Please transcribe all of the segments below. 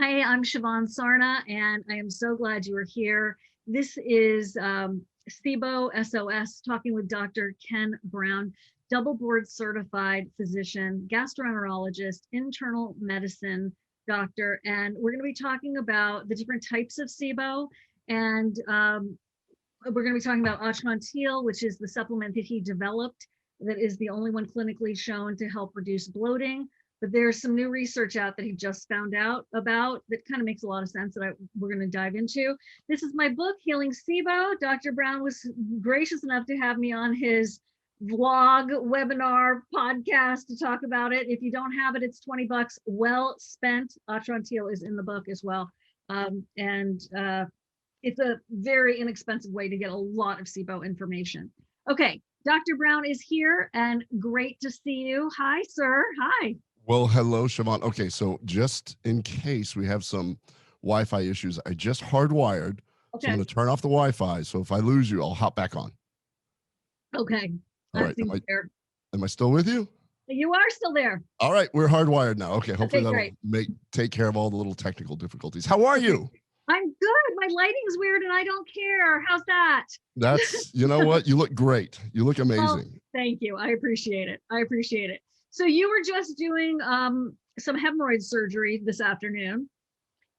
Hi, I'm Shivan Sarna, and I am so glad you are here. This is SIBO SOS, talking with Dr. Ken Brown, double board certified physician, gastroenterologist, internal medicine doctor, and we're going to be talking about the different types of SIBO, and we're going to be talking about Atrantil, which is the supplement that he developed that is the only one clinically shown to help reduce bloating. But there's some new research out that he just found out about that kind of makes a lot of sense that we're going to dive into. This is my book, Healing SIBO. Dr. Brown was gracious enough to have me on his vlog, webinar, podcast to talk about it. If you don't have it, it's $20. Well spent. Atrantil is in the book as well. It's a very inexpensive way to get a lot of SIBO information. Okay, Dr. Brown is here and great to see you. Hi, sir. Hi. Well, hello, Shivan. Okay, so just in case we have some Wi-Fi issues, I just hardwired. Okay. So I'm going to turn off the Wi-Fi. So if I lose you, I'll hop back on. Okay. All right. Am I still with you? You are still there. All right. We're hardwired now. Okay. Hopefully that'll take care of all the little technical difficulties. How are you? I'm good. My lighting's weird and I don't care. How's that? That's, you know what? You look great. You look amazing. Oh, thank you. I appreciate it. So you were just doing some hemorrhoid surgery this afternoon.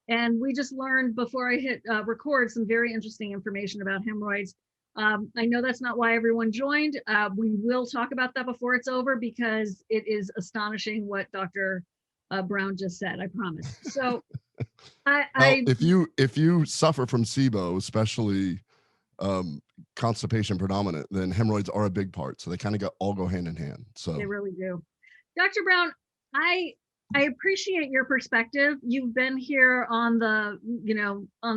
And we just learned before I hit record some very interesting information about hemorrhoids. I know that's not why everyone joined. We will talk about that before it's over because it is astonishing what Dr. Brown just said, I promise. So if you suffer from SIBO, especially constipation predominant, then hemorrhoids are a big part. So they kind of all go hand in hand. So they really do. Dr. Brown, I appreciate your perspective. You've been here on the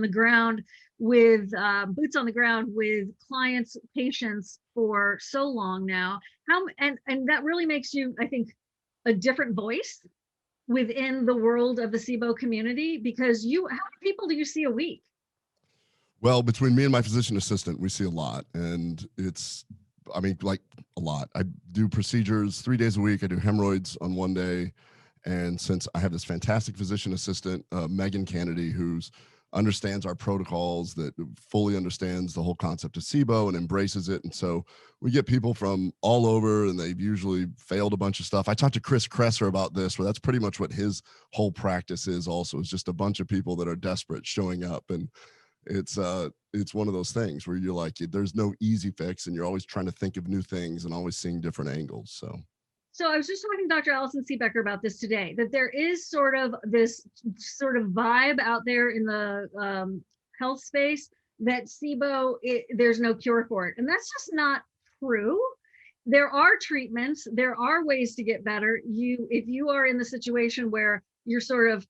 ground with boots on the ground with clients, patients for so long now. And that really makes you, I think, a different voice within the world of the SIBO community, because how many people do you see a week? Well, between me and my physician assistant, we see a lot, and like a lot. I do procedures 3 days a week. I do hemorrhoids on one day. And since I have this fantastic physician assistant, Megan Kennedy, who understands our protocols, that fully understands the whole concept of SIBO and embraces it. And so we get people from all over, and they've usually failed a bunch of stuff. I talked to Chris Kresser about this, where that's pretty much what his whole practice is also. It's just a bunch of people that are desperate showing up. And it's one of those things where you're like, there's no easy fix, and you're always trying to think of new things and always seeing different angles. So I was just talking to Dr. Allison Seebecker about this today, that there is sort of this sort of vibe out there in the health space that SIBO, there's no cure for it. And that's just not true. There are treatments, there are ways to get better. If you are in the situation where you're sort of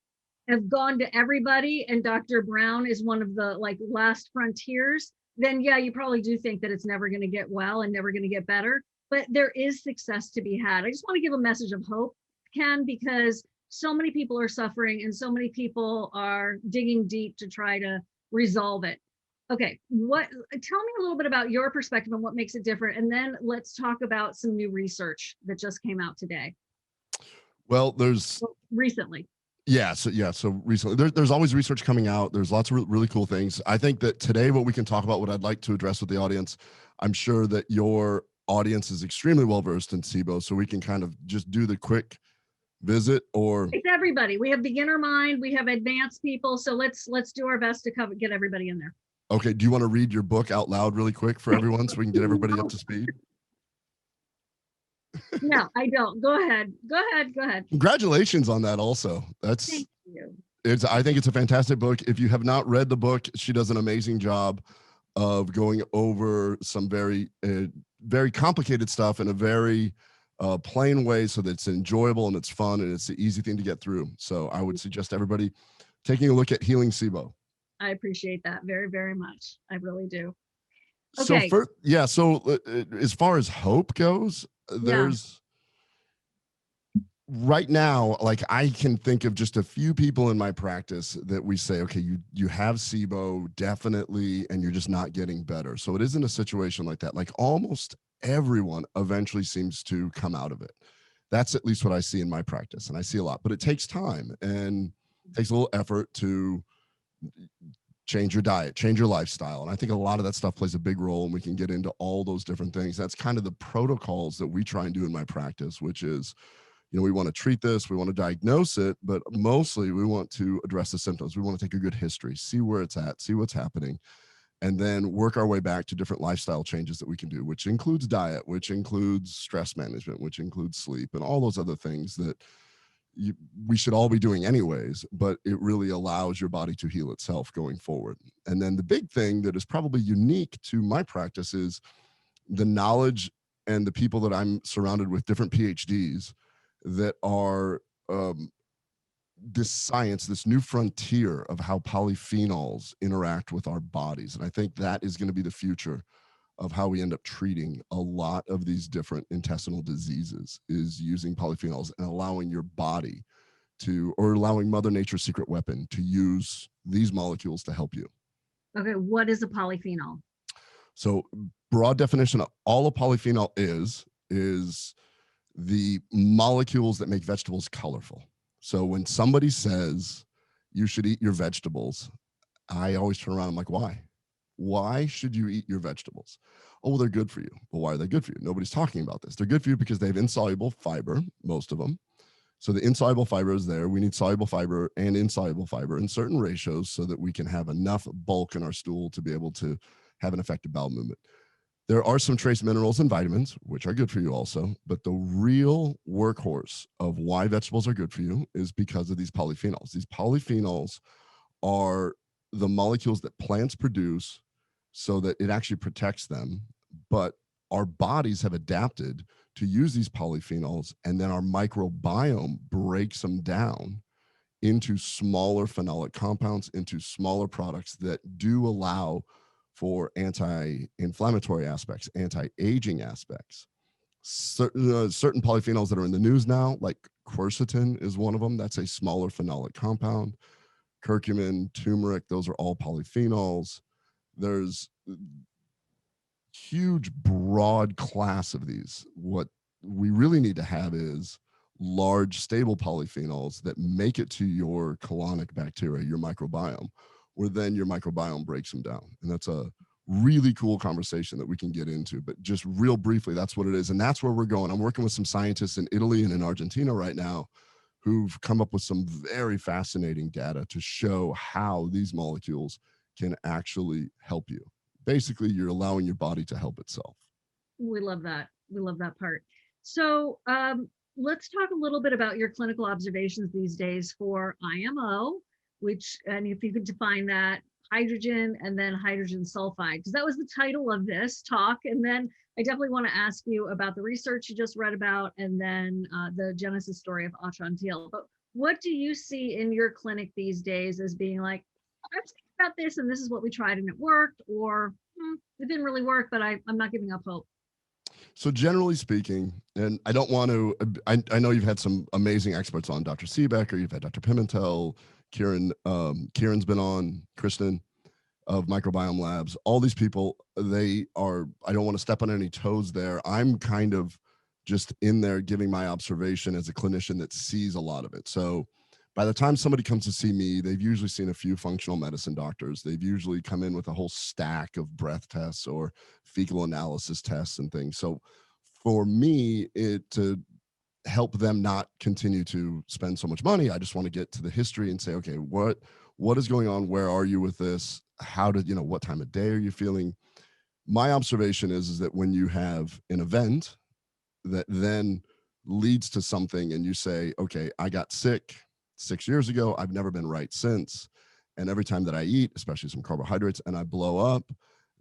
have gone to everybody and Dr. Brown is one of the last frontiers, then yeah, you probably do think that it's never going to get well and never going to get better. But there is success to be had. I just want to give a message of hope, Ken, because so many people are suffering and so many people are digging deep to try to resolve it. Okay, tell me a little bit about your perspective on what makes it different, and then let's talk about some new research that just came out today. Well, recently. Yeah, so recently, there's always research coming out. There's lots of really cool things. I think that today what we can talk about, what I'd like to address with the audience, I'm sure that your audience is extremely well versed in SIBO, so we can kind of just do the quick visit. Or it's everybody. We have beginner mind, we have advanced people, so let's do our best to get everybody in there. Okay, do you want to read your book out loud really quick for everyone so we can get everybody up to speed? No, I don't. Go ahead. Congratulations on that also. Thank you. I think it's a fantastic book. If you have not read the book, she does an amazing job of going over some very very complicated stuff in a very plain way, so that it's enjoyable and it's fun and it's the easy thing to get through. So I would suggest everybody taking a look at Healing SIBO. I appreciate that very, very much. I really do. Okay. So as far as hope goes, there's right now, I can think of just a few people in my practice that we say, okay, you have SIBO definitely, and you're just not getting better. So it isn't a situation like that. Almost everyone eventually seems to come out of it. That's at least what I see in my practice, and I see a lot, but it takes time. And takes a little effort to change your diet, change your lifestyle. And I think a lot of that stuff plays a big role, and we can get into all those different things. That's kind of the protocols that we try and do in my practice, which is, we want to treat this, we want to diagnose it, but mostly we want to address the symptoms. We want to take a good history, see where it's at, see what's happening, and then work our way back to different lifestyle changes that we can do, which includes diet, which includes stress management, which includes sleep, and all those other things that we should all be doing anyways, but it really allows your body to heal itself going forward. And then the big thing that is probably unique to my practice is the knowledge and the people that I'm surrounded with, different PhDs that are this science, this new frontier of how polyphenols interact with our bodies. And I think that is going to be the future of how we end up treating a lot of these different intestinal diseases, is using polyphenols and allowing your body to, or allowing Mother Nature's secret weapon to use these molecules to help you. Okay, what is a polyphenol? So broad definition of all a polyphenol is the molecules that make vegetables colorful. So when somebody says you should eat your vegetables, I always turn around, I'm like, why? Why should you eat your vegetables? Oh, well, they're good for you. Well, why are they good for you? Nobody's talking about this. They're good for you because they have insoluble fiber, most of them. So the insoluble fiber is there. We need soluble fiber and insoluble fiber in certain ratios so that we can have enough bulk in our stool to be able to have an effective bowel movement. There are some trace minerals and vitamins, which are good for you also, but the real workhorse of why vegetables are good for you is because of these polyphenols. These polyphenols are the molecules that plants produce so that it actually protects them, but our bodies have adapted to use these polyphenols, and then our microbiome breaks them down into smaller phenolic compounds, into smaller products that do allow for anti-inflammatory aspects, anti-aging aspects. Certain polyphenols that are in the news now, like quercetin is one of them. That's a smaller phenolic compound. Curcumin, turmeric, those are all polyphenols. There's huge, broad class of these. What we really need to have is large, stable polyphenols that make it to your colonic bacteria, your microbiome, where then your microbiome breaks them down. And that's a really cool conversation that we can get into. But just real briefly, that's what it is. And that's where we're going. I'm working with some scientists in Italy and in Argentina right now who've come up with some very fascinating data to show how these molecules can actually help you. Basically, you're allowing your body to help itself. We love that. We love that part. So let's talk a little bit about your clinical observations these days for IMO, which, and if you could define that, hydrogen and then hydrogen sulfide, because that was the title of this talk. And then I definitely want to ask you about the research you just read about, and then the genesis story of Alteration. But what do you see in your clinic these days as being like, I'm thinking about this and this is what we tried and it worked, or it didn't really work, but I'm not giving up hope? So generally speaking, and I don't want to, I know you've had some amazing experts on, Dr. Seebecker, you've had Dr. Pimentel, Kieran's been on, Kristen of Microbiome Labs, all these people, they are, I don't want to step on any toes there. I'm kind of just in there giving my observation as a clinician that sees a lot of it. So by the time somebody comes to see me, they've usually seen a few functional medicine doctors. They've usually come in with a whole stack of breath tests or fecal analysis tests and things. So for me, to help them not continue to spend so much money, I just want to get to the history and say, okay, what is going on? Where are you with this? How did, what time of day are you feeling? My observation is that when you have an event that then leads to something and you say, okay, I got sick 6 years ago, I've never been right since. And every time that I eat, especially some carbohydrates, and I blow up,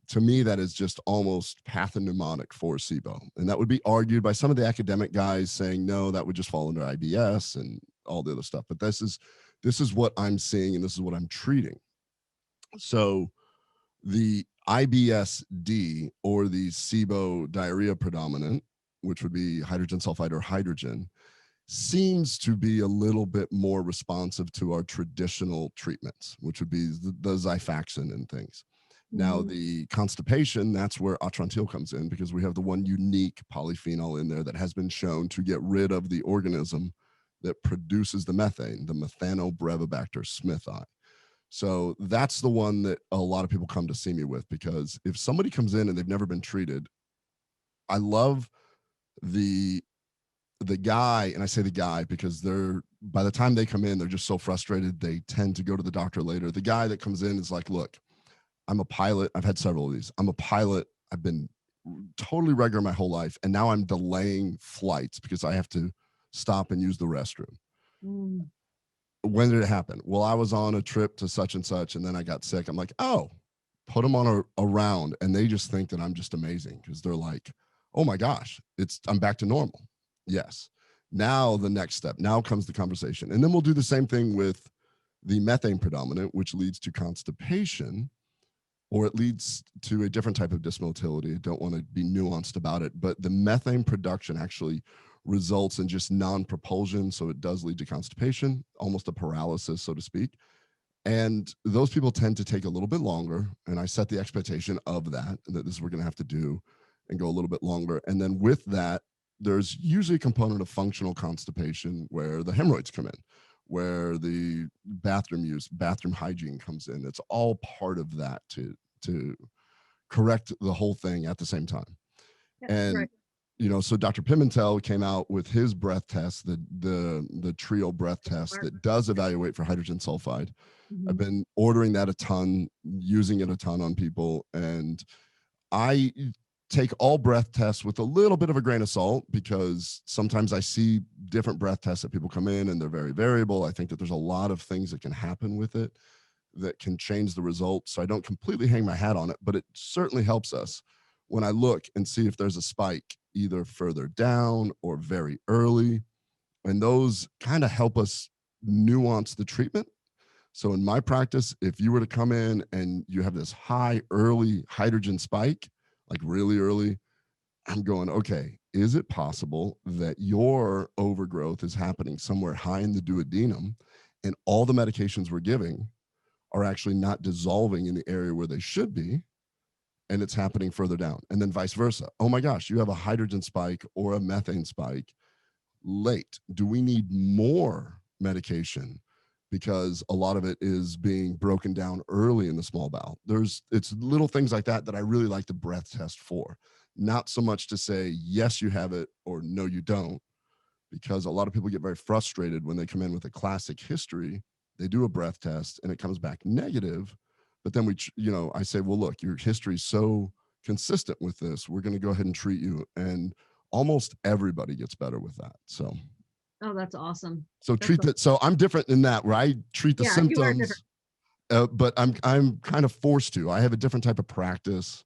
to me, that is just almost pathognomonic for SIBO. And that would be argued by some of the academic guys saying, no, that would just fall under IBS and all the other stuff. But this is what I'm seeing, and this is what I'm treating. So the IBS-D, or the SIBO diarrhea predominant, which would be hydrogen sulfide or hydrogen, seems to be a little bit more responsive to our traditional treatments, which would be the Rifaximin and things. Now, the constipation, that's where Alteration comes in, because we have the one unique polyphenol in there that has been shown to get rid of the organism that produces the methane, the Methanobrevibacter smithii. So that's the one that a lot of people come to see me with, because if somebody comes in and they've never been treated, I love the guy, and I say the guy because by the time they come in, they're just so frustrated, they tend to go to the doctor later. The guy that comes in is like, look, I'm a pilot. I've had several of these. I'm a pilot. I've been totally regular my whole life, and now I'm delaying flights because I have to stop and use the restroom. Mm. When did it happen? Well, I was on a trip to such and such, and then I got sick. I'm like, oh, put them on a round, and they just think that I'm just amazing, because they're like, oh my gosh, I'm back to normal. Yes. Now the next step, now comes the conversation. And then we'll do the same thing with the methane predominant, which leads to constipation, or it leads to a different type of dysmotility. I don't want to be nuanced about it, but the methane production actually results in just non-propulsion. So it does lead to constipation, almost a paralysis, so to speak. And those people tend to take a little bit longer. And I set the expectation of that this is what we're going to have to do and go a little bit longer. And then with that, there's usually a component of functional constipation where the hemorrhoids come in, where the bathroom hygiene comes in. It's all part of that to correct the whole thing at the same time. Yeah, And right. so Dr. Pimentel came out with his breath test, the Trio breath test that does evaluate for hydrogen sulfide. Mm-hmm. I've been ordering that a ton, using it a ton on people, and I take all breath tests with a little bit of a grain of salt, because sometimes I see different breath tests that people come in and they're very variable. I think that there's a lot of things that can happen with it that can change the results. So I don't completely hang my hat on it, but it certainly helps us when I look and see if there's a spike either further down or very early. And those kind of help us nuance the treatment. So in my practice, if you were to come in and you have this high early hydrogen spike, like really early, I'm going, okay, is it possible that your overgrowth is happening somewhere high in the duodenum, and all the medications we're giving are actually not dissolving in the area where they should be, and it's happening further down? And then vice versa. Oh my gosh, you have a hydrogen spike or a methane spike late. Do we need more medication? Because a lot of it is being broken down early in the small bowel. It's little things like that I really like to breath test for. Not so much to say, yes, you have it, or no, you don't, because a lot of people get very frustrated when they come in with a classic history. They do a breath test and it comes back negative. But then I say, well, look, your history is so consistent with this. We're going to go ahead and treat you. And almost everybody gets better with that. So. Oh, that's awesome. So That's awesome. So I'm different in that, where I treat the symptoms, but I'm kind of forced to. I have a different type of practice,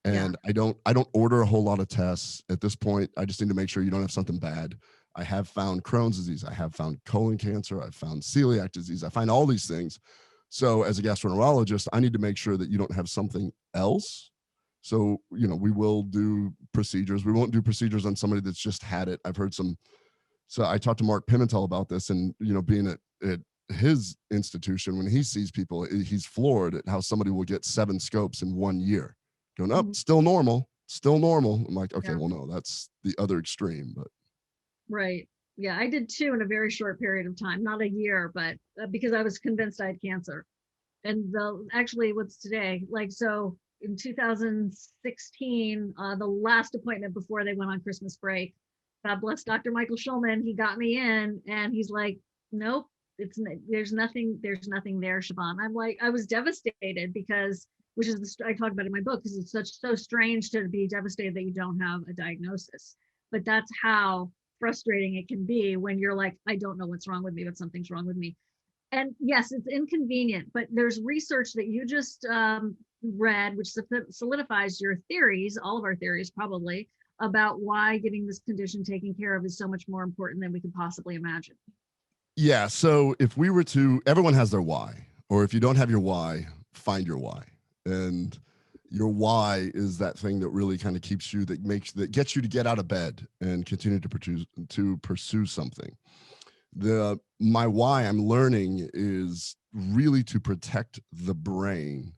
and I don't order a whole lot of tests at this point. I just need to make sure you don't have something bad. I have found Crohn's disease. I have found colon cancer. I've found celiac disease. I find all these things. So as a gastroenterologist, I need to make sure that you don't have something else. So, we will do procedures. We won't do procedures on somebody that's just had it. I've heard some. So I talked to Mark Pimentel about this, and, being at his institution, when he sees people, he's floored at how somebody will get 7 scopes in 1 year. Going up, still normal. I'm like, okay, well, no, that's the other extreme, but. Right. Yeah, I did 2 in a very short period of time, not a year, but because I was convinced I had cancer. And actually what's today, so in 2016, the last appointment before they went on Christmas break, God bless Dr. Michael Schulman, he got me in and he's like, nope, there's nothing there, Shivan. I'm like, I was devastated because, which is I talk about it in my book, because it's so strange to be devastated that you don't have a diagnosis. But that's how frustrating it can be when you're like, I don't know what's wrong with me, but something's wrong with me. And yes, it's inconvenient, but there's research that you just read, which solidifies your theories, all of our theories probably, about why getting this condition taken care of is so much more important than we could possibly imagine. Yeah. So if we were to, everyone has their why, or if you don't have your why, find your why. And your why is that thing that really kind of keeps you, that gets you to get out of bed and continue to pursue something. My why, I'm learning, is really to protect the brain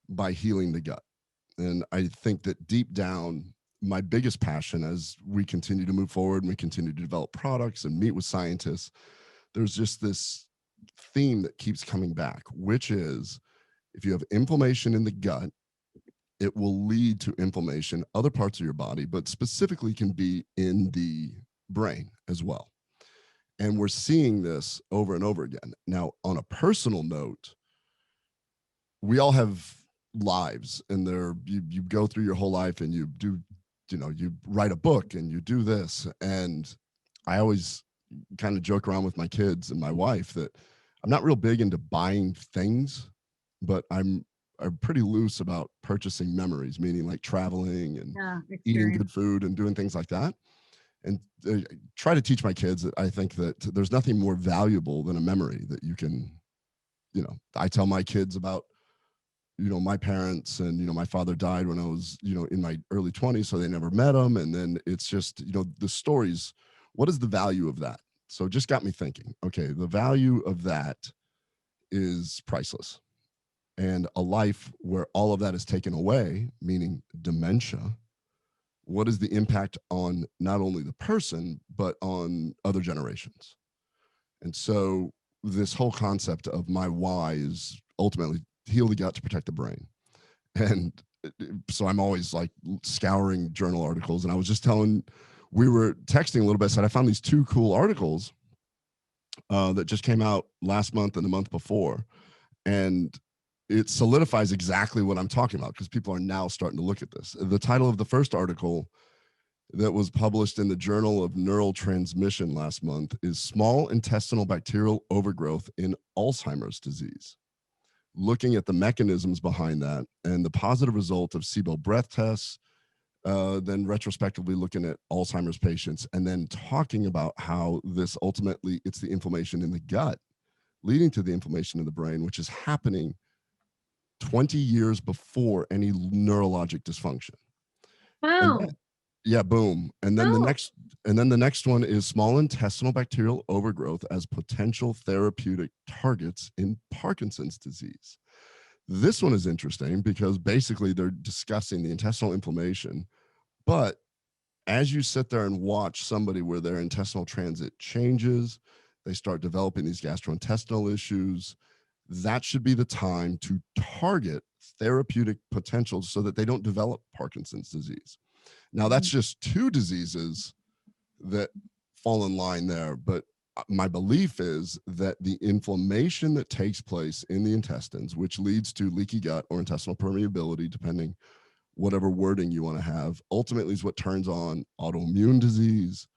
by healing the gut. And I think that deep down, my biggest passion as we continue to move forward and we continue to develop products and meet with scientists, there's just this theme that keeps coming back, which is if you have inflammation in the gut, it will lead to inflammation other parts of your body, but specifically can be in the brain as well. And we're seeing this over and over again. Now, on a personal note, we all have lives, and you go through your whole life and you do, you write a book and you do this. And I always kind of joke around with my kids and my wife that I'm not real big into buying things, but I'm pretty loose about purchasing memories, meaning like traveling and eating good food and doing things like that. And try to teach my kids that I think that there's nothing more valuable than a memory that you can, I tell my kids about, my parents, and, my father died when I was, in my early 20s, so they never met him. And then it's just, the stories, what is the value of that? So it just got me thinking, okay, the value of that is priceless. And a life where all of that is taken away, meaning dementia, what is the impact on not only the person, but on other generations? And so this whole concept of my why is ultimately heal the gut to protect the brain. And so I'm always like scouring journal articles. And I was just we were texting a little bit, said I found these 2 cool articles that just came out last month and the month before. And it solidifies exactly what I'm talking about, because people are now starting to look at this. The title of the first article that was published in the Journal of Neural Transmission last month is Small Intestinal Bacterial Overgrowth in Alzheimer's Disease, looking at the mechanisms behind that and the positive result of SIBO breath tests, then retrospectively looking at Alzheimer's patients, and then talking about how this ultimately, it's the inflammation in the gut leading to the inflammation in the brain, which is happening 20 years before any neurologic dysfunction. Wow. Yeah, boom. And then the next one is small intestinal bacterial overgrowth as potential therapeutic targets in Parkinson's disease. This one is interesting because basically they're discussing the intestinal inflammation, but as you sit there and watch somebody where their intestinal transit changes, they start developing these gastrointestinal issues, that should be the time to target therapeutic potential so that they don't develop Parkinson's disease. Now, that's just 2 diseases that fall in line there, but my belief is that the inflammation that takes place in the intestines, which leads to leaky gut or intestinal permeability, depending whatever wording you want to have, ultimately is what turns on autoimmune disease.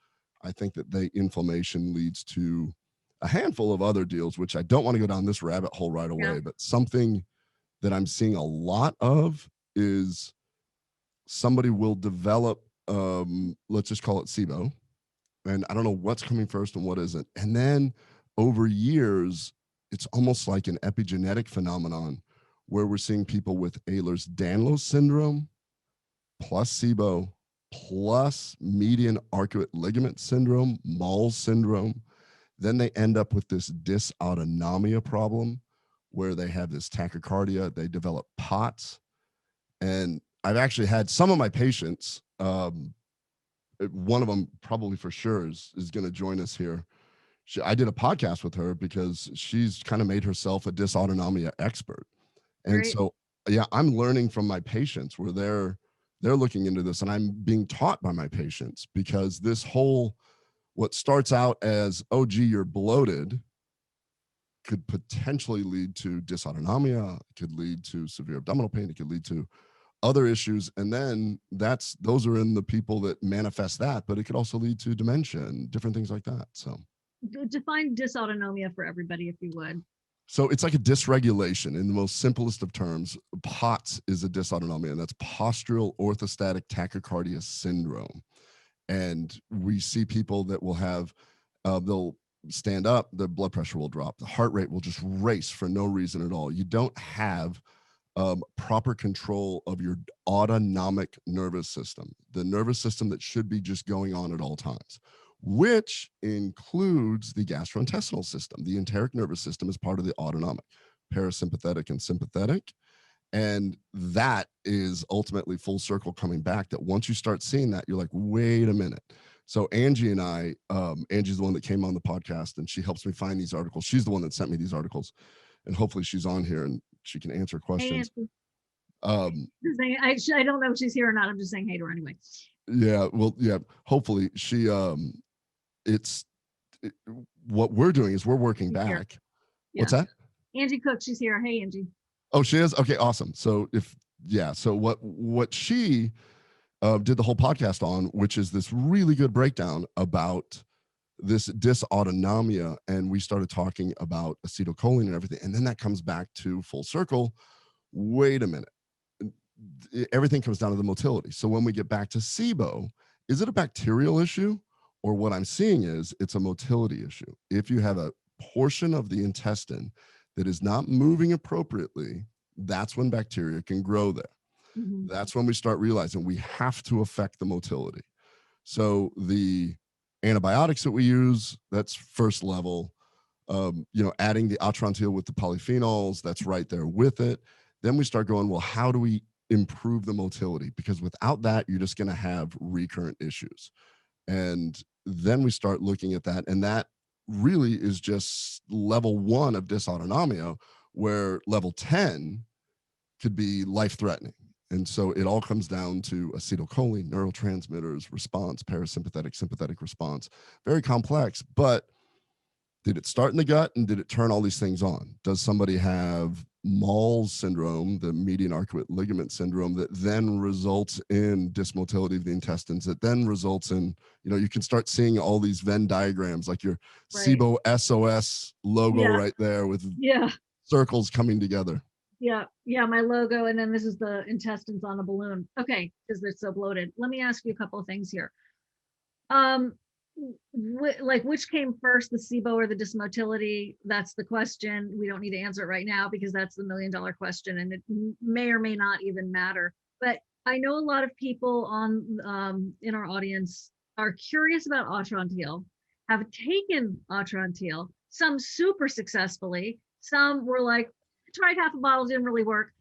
I think that the inflammation leads to a handful of other deals, which I don't want to go down this rabbit hole right away, but something that I'm seeing a lot of is somebody will develop, let's just call it SIBO, and I don't know what's coming first and what isn't. And then over years, it's almost like an epigenetic phenomenon where we're seeing people with Ehlers-Danlos syndrome plus SIBO plus median arcuate ligament syndrome, Mall syndrome. Then they end up with this dysautonomia problem where they have this tachycardia, they develop POTS. And I've actually had some of my patients, one of them probably for sure is going to join us here. I did a podcast with her because she's kind of made herself a dysautonomia expert. And so, yeah, I'm learning from my patients where they're looking into this, and I'm being taught by my patients, because this whole, what starts out as, oh, gee, you're bloated, could potentially lead to dysautonomia, it could lead to severe abdominal pain, it could lead to other issues. And then those are in the people that manifest that, but it could also lead to dementia and different things like that. So define dysautonomia for everybody, if you would. So it's like a dysregulation in the most simplest of terms. POTS is a dysautonomia, and that's postural orthostatic tachycardia syndrome. And we see people that will have, they'll stand up, their blood pressure will drop, the heart rate will just race for no reason at all. You don't have proper control of your autonomic nervous system, the nervous system that should be just going on at all times, which includes the gastrointestinal system. The enteric nervous system is part of the autonomic, parasympathetic and sympathetic. And that is ultimately full circle coming back, that once you start seeing that, you're like, wait a minute. So Angie and I, Angie's the one that came on the podcast, and she helps me find these articles. She's the one that sent me these articles, and hopefully she's on here and she can answer questions. I don't know if she's here or not. I'm just saying hey to her anyway. Yeah, well, yeah, hopefully what we're doing is we're working back. Yeah. What's that? Angie Cook, she's here. Hey, Angie. Oh, she is? Okay, awesome. So so what she did the whole podcast on, which is this really good breakdown about this dysautonomia, and we started talking about acetylcholine and everything, and then that comes back to full circle. Wait a minute. Everything comes down to the motility. So when we get back to SIBO, is it a bacterial issue? Or what I'm seeing is it's a motility issue. If you have a portion of the intestine that is not moving appropriately, that's when bacteria can grow there. Mm-hmm. That's when we start realizing we have to affect the motility. So the antibiotics that we use, that's first level. Adding the Alteration with the polyphenols, that's right there with it. Then we start going, well, how do we improve the motility? Because without that, you're just going to have recurrent issues. And then we start looking at that, and that really is just level 1 of dysautonomia, where level 10 could be life-threatening. And so it all comes down to acetylcholine, neurotransmitters, response, parasympathetic, sympathetic response. Very complex, but did it start in the gut, and did it turn all these things on? Does somebody have Mall's syndrome, the median arcuate ligament syndrome, that then results in dysmotility of the intestines, that then results in, you can start seeing all these Venn diagrams, like your SIBO SOS logo right there with circles coming together. Yeah, my logo, and then this is the intestines on a balloon. Okay, because they're so bloated. Let me ask you a couple of things here. Which came first, the SIBO or the dysmotility? That's the question. We don't need to answer it right now because that's the $1 million question, and it may or may not even matter. But I know a lot of people on in our audience are curious about Alteration, have taken Alteration, some super successfully, some were like, tried half a bottle, didn't really work.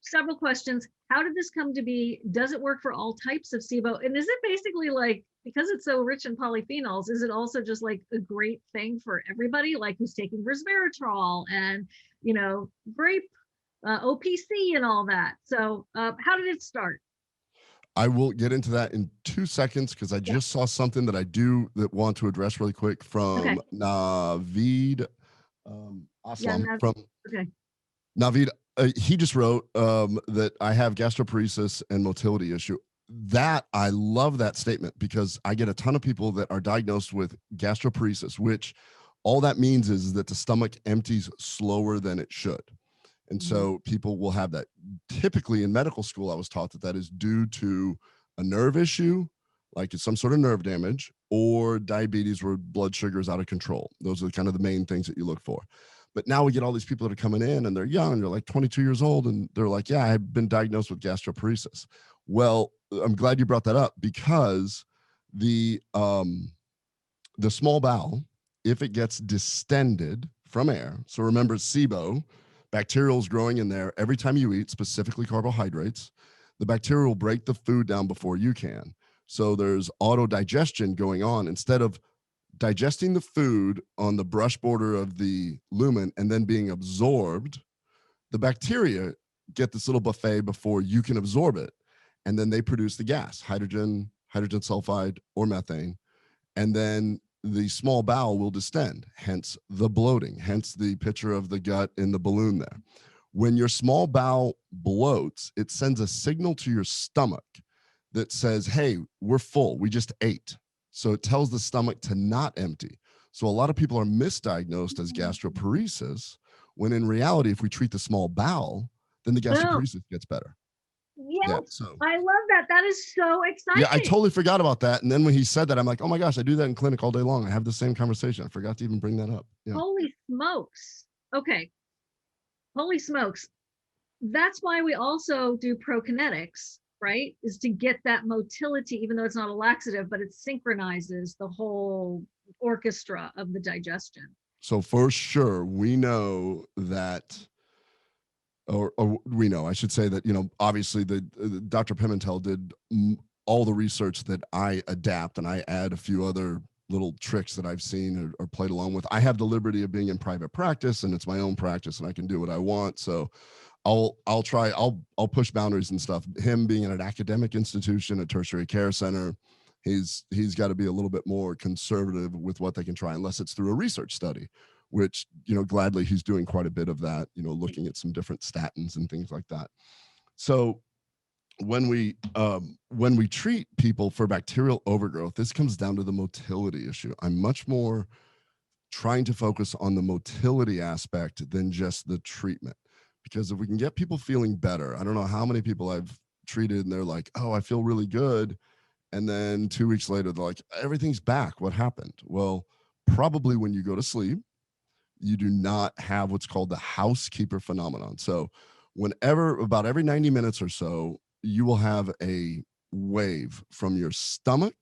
Several questions. How did this come to be? Does it work for all types of SIBO? And is it basically like, because it's so rich in polyphenols, is it also just like a great thing for everybody, like who's taking resveratrol and, grape OPC and all that? So how did it start? I will get into that in 2 seconds, because I just saw something that want to address really quick from Navid Aslam. From Navid, he just wrote that I have gastroparesis and motility issue. That, I love that statement, because I get a ton of people that are diagnosed with gastroparesis, which all that means is that the stomach empties slower than it should. And so people will have that. Typically in medical school, I was taught that is due to a nerve issue, like it's some sort of nerve damage, or diabetes where blood sugar is out of control. Those are kind of the main things that you look for. But now we get all these people that are coming in, and they're young, they're like 22 years old, and they're like, yeah, I've been diagnosed with gastroparesis. Well, I'm glad you brought that up, because the small bowel, if it gets distended from air, so remember SIBO, bacterial is growing in there every time you eat, specifically carbohydrates. The bacteria will break the food down before you can. So there's auto-digestion going on. Instead of digesting the food on the brush border of the lumen and then being absorbed, the bacteria get this little buffet before you can absorb it. And then they produce the gas, hydrogen sulfide, or methane. And then the small bowel will distend, hence the bloating, hence the picture of the gut in the balloon there. When your small bowel bloats, it sends a signal to your stomach that says, hey, we're full, we just ate. So it tells the stomach to not empty. So a lot of people are misdiagnosed as gastroparesis, when in reality, if we treat the small bowel, then the gastroparesis gets better. Yes, I love that. That is so exciting. Yeah, I totally forgot about that. And then when he said that, I'm like, oh my gosh, I do that in clinic all day long. I have the same conversation. I forgot to even bring that up. Yeah. Holy smokes. Okay. Holy smokes. That's why we also do prokinetics, right? Is to get that motility, even though it's not a laxative, but it synchronizes the whole orchestra of the digestion. So for sure, we know that or we know, I should say that, obviously the Dr. Pimentel did all the research that I adapt, and I add a few other little tricks that I've seen or played along with. I have the liberty of being in private practice, and it's my own practice, and I can do what I want. So I'll push boundaries and stuff. Him being in an academic institution, a tertiary care center, he's got to be a little bit more conservative with what they can try, unless it's through a research study, which, gladly he's doing quite a bit of that, looking at some different statins and things like that. So when we treat people for bacterial overgrowth, this comes down to the motility issue. I'm much more trying to focus on the motility aspect than just the treatment, because if we can get people feeling better, I don't know how many people I've treated and they're like, oh, I feel really good, and then 2 weeks later they're like, everything's back, what happened? Well, probably when you go to sleep, you do not have what's called the housekeeper phenomenon. So about every 90 minutes or so, you will have a wave from your stomach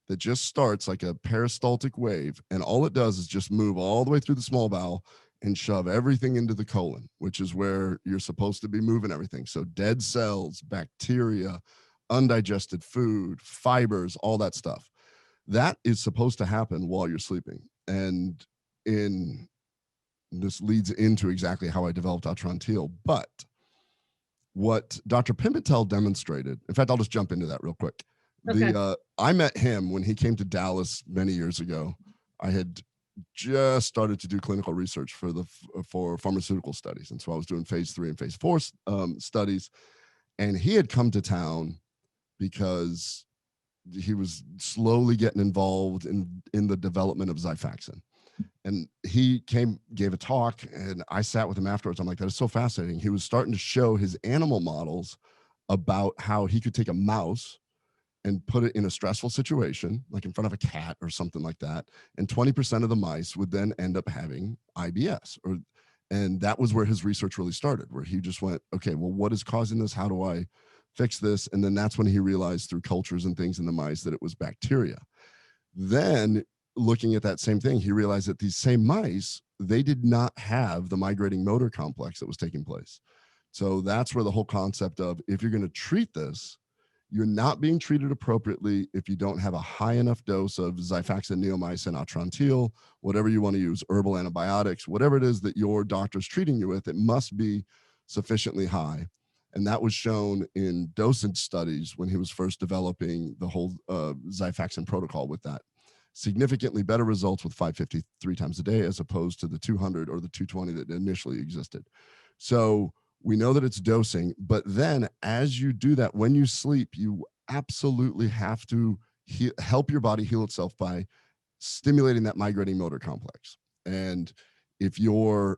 that just starts like a peristaltic wave. And all it does is just move all the way through the small bowel and shove everything into the colon, which is where you're supposed to be moving everything. So dead cells, bacteria, undigested food, fibers, all that stuff. That is supposed to happen while you're sleeping. And this leads into exactly how I developed Atrantil. But what Dr. Pimentel demonstrated, in fact, I'll just jump into that real quick. Okay. I met him when he came to Dallas many years ago. I had just started to do clinical research for pharmaceutical studies. And so I was doing phase 3 and phase 4 studies. And he had come to town because he was slowly getting involved in the development of Xifaxan. And he gave a talk, and I sat with him afterwards. I'm like, that is so fascinating. He was starting to show his animal models about how he could take a mouse and put it in a stressful situation, like in front of a cat or something like that. And 20% of the mice would then end up having IBS. And that was where his research really started, where he just went, okay, well, what is causing this? How do I fix this? And then that's when he realized through cultures and things in the mice that it was bacteria. Then looking at that same thing, he realized that these same mice, they did not have the migrating motor complex that was taking place. So that's where the whole concept of, if you're going to treat this, you're not being treated appropriately if you don't have a high enough dose of Xifaxan, neomycin, Atrantil, whatever you want to use, herbal antibiotics, whatever it is that your doctor's treating you with, it must be sufficiently high. And that was shown in dosage studies when he was first developing the whole Xifaxan protocol with that. Significantly better results with 550 3 times a day as opposed to the 200 or the 220 that initially existed. So we know that it's dosing, but then as you do that, when you sleep, you absolutely have to help your body heal itself by stimulating that migrating motor complex. And if you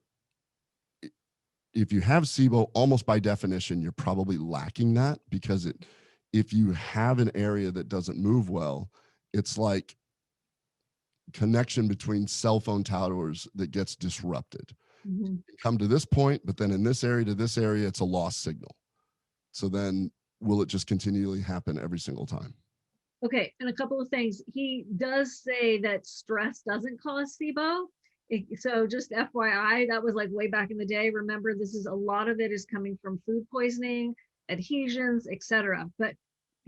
have SIBO, almost by definition, you're probably lacking that, because if you have an area that doesn't move well, it's like connection between cell phone towers that gets disrupted. Mm-hmm. Come to this point, but then in this area to this area, it's a lost signal. So then will it just continually happen every single time? Okay, and a couple of things. He does say that stress doesn't cause SIBO. So just FYI, that was like way back in the day. Remember, a lot of it is coming from food poisoning, adhesions, etc. But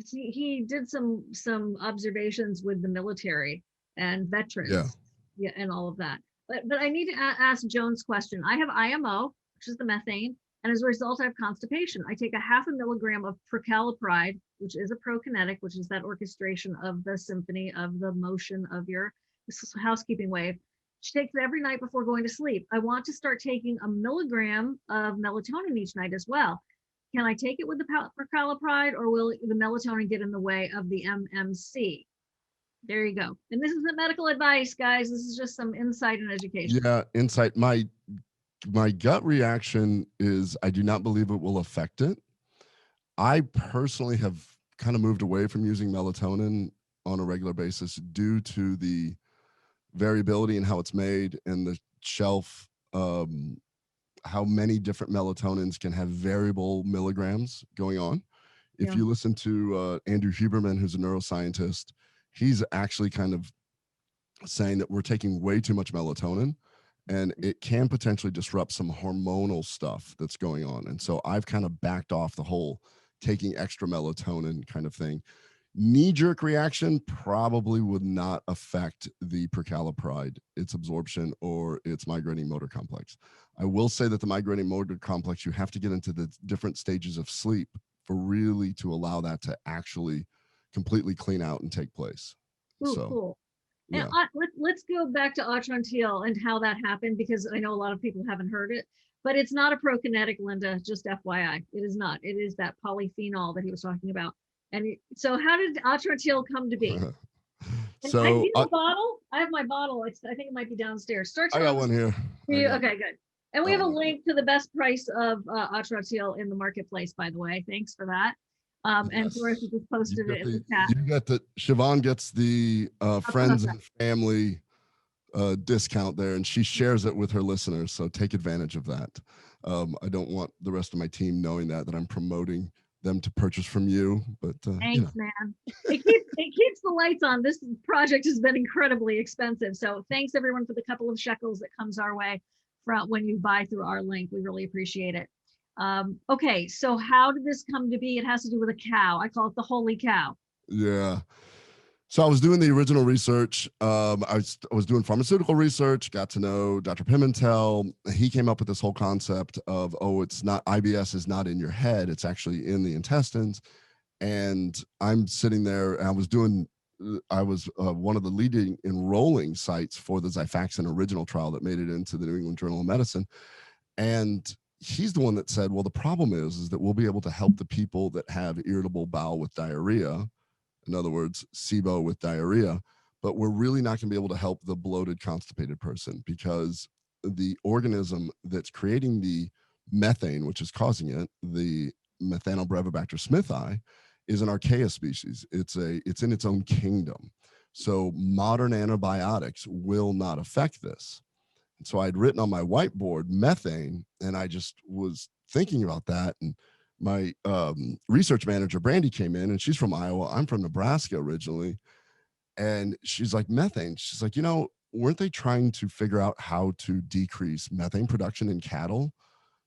he did some observations with the military and veterans, yeah, and all of that. But I need to ask Joan's question. I have IMO, which is the methane, and as a result, I have constipation. I take a 0.5 milligram of precalopride, which is a prokinetic, which is that orchestration of the symphony of the motion of your housekeeping wave. She takes it every night before going to sleep. I want to start taking 1 milligram of melatonin each night as well. Can I take it with the precalopride, or will the melatonin get in the way of the MMC? There you go. And this isn't medical advice, guys. This is just some insight and education. Yeah, insight. My gut reaction is I do not believe it will affect it. I personally have kind of moved away from using melatonin on a regular basis due to the variability in how it's made and the shelf, how many different melatonins can have variable milligrams going on. If you listen to Andrew Huberman, who's a neuroscientist, he's actually kind of saying that we're taking way too much melatonin and it can potentially disrupt some hormonal stuff that's going on. And so I've kind of backed off the whole taking extra melatonin kind of thing. Knee-jerk reaction probably would not affect the precalopride, its absorption, or its migrating motor complex. I will say that the migrating motor complex, you have to get into the different stages of sleep for really to allow that to actually completely clean out and take place. Ooh, So, cool. And yeah. let's go back to Atrantil and how that happened, because I know a lot of people haven't heard it, but it's not a prokinetic, Linda, just FYI. It is not. It is that polyphenol that he was talking about. And so how did Atrantil come to be? And I So do a bottle. I have my bottle. I think it might be downstairs. Start I got telling us. one here. Okay, good. And we have a one. link to the best price of Atrantil in the marketplace, by the way. Thanks for that. And Yes. Florence just posted it in the chat. You got the, Shivan gets the friends and family discount there, and she shares it with her listeners. So take advantage of that. I don't want the rest of my team knowing that I'm promoting them to purchase from you, but thanks, man. It keeps the lights on. This project has been incredibly expensive. So thanks everyone for the couple of shekels that comes our way from when you buy through our link. We really appreciate it. Okay, so how did this come to be? It has to do with a cow. I call it the holy cow. Yeah. So I was doing the original research. I was doing pharmaceutical research, got to know Dr. Pimentel. He came up with this whole concept of, it's not, IBS is not in your head, it's actually in the intestines. And I'm sitting there, and I was one of the leading enrolling sites for the Xifaxan original trial that made it into the New England Journal of Medicine. And he's the one that said, well, the problem is that we'll be able to help the people that have irritable bowel with diarrhea. In other words, SIBO with diarrhea, but we're really not going to be able to help the bloated, constipated person, because the organism that's creating the methane, which is causing it, the Methanobrevibacter smithii, is an archaea species. It's in its own kingdom. So modern antibiotics will not affect this. And so I'd written on my whiteboard methane, and I just was thinking about that. And my research manager, Brandy, came in, and she's from Iowa. I'm from Nebraska originally. And she's like, methane. She's like, weren't they trying to figure out how to decrease methane production in cattle?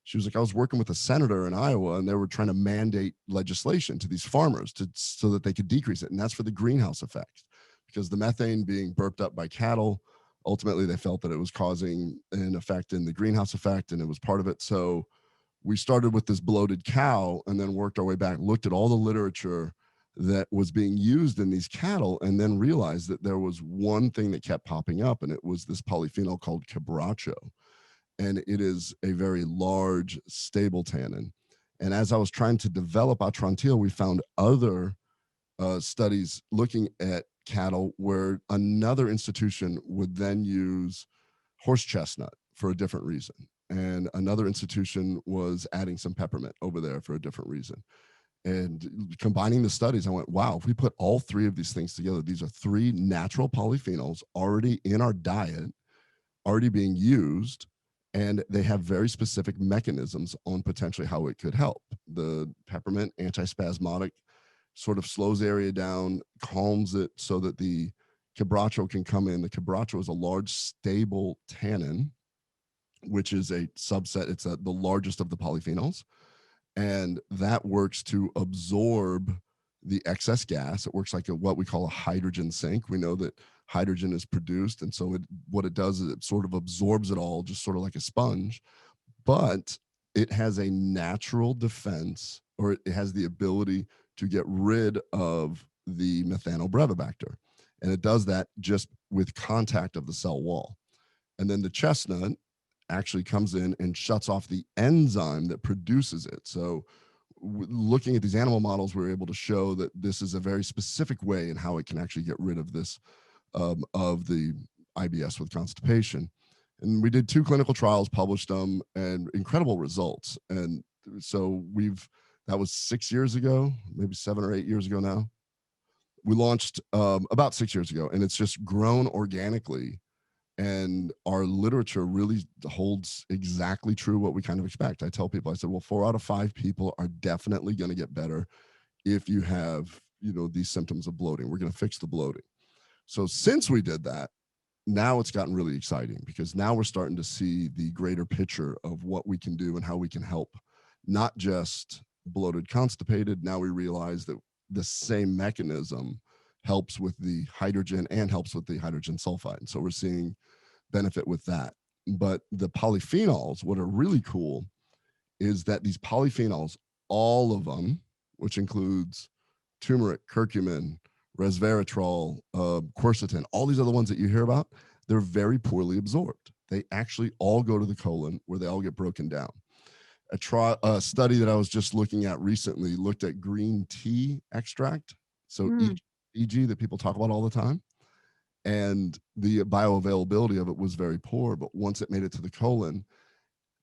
She was like, I was working with a senator in Iowa, and they were trying to mandate legislation to these farmers so that they could decrease it. And that's for the greenhouse effect, because the methane being burped up by cattle, ultimately they felt that it was causing an effect in the greenhouse effect, and it was part of it. So we started with this bloated cow, and then worked our way back, looked at all the literature that was being used in these cattle, and then realized that there was one thing that kept popping up, and it was this polyphenol called quebracho. And it is a very large, stable tannin. And as I was trying to develop Atrantil, we found other studies looking at cattle where another institution would then use horse chestnut for a different reason. And another institution was adding some peppermint over there for a different reason. And combining the studies, I went, wow, if we put all three of these things together, these are three natural polyphenols already in our diet, already being used, and they have very specific mechanisms on potentially how it could help. The peppermint, antispasmodic, sort of slows the area down, calms it so that the quebracho can come in. The quebracho is a large, stable tannin, which is a subset. It's the largest of the polyphenols. And that works to absorb the excess gas. It works like what we call a hydrogen sink. We know that hydrogen is produced. And so what it does is it sort of absorbs it all, just sort of like a sponge. But it has a natural defense, or it has the ability to get rid of the Methanobrevibacter. And it does that just with contact of the cell wall. And then the chestnut actually comes in and shuts off the enzyme that produces it. So looking at these animal models, we were able to show that this is a very specific way in how it can actually get rid of this, of the IBS with constipation. And we did 2 clinical trials, published them, and incredible results. And so that was 6 years ago, maybe 7 or 8 years ago now. We launched about 6 years ago, and it's just grown organically. And our literature really holds exactly true what we kind of expect. I tell people, I said, well, 4 out of 5 people are definitely going to get better if you have, these symptoms of bloating. We're going to fix the bloating. So since we did that, now it's gotten really exciting because now we're starting to see the greater picture of what we can do and how we can help, not just bloated, constipated. Now we realize that the same mechanism helps with the hydrogen and helps with the hydrogen sulfide. And so we're seeing benefit with that. But the polyphenols, what are really cool is that these polyphenols, all of them, which includes turmeric, curcumin, resveratrol, quercetin, all these other ones that you hear about, they're very poorly absorbed. They actually all go to the colon where they all get broken down. A study that I was just looking at recently looked at green tea extract, so EG that people talk about all the time, and the bioavailability of it was very poor. But once it made it to the colon,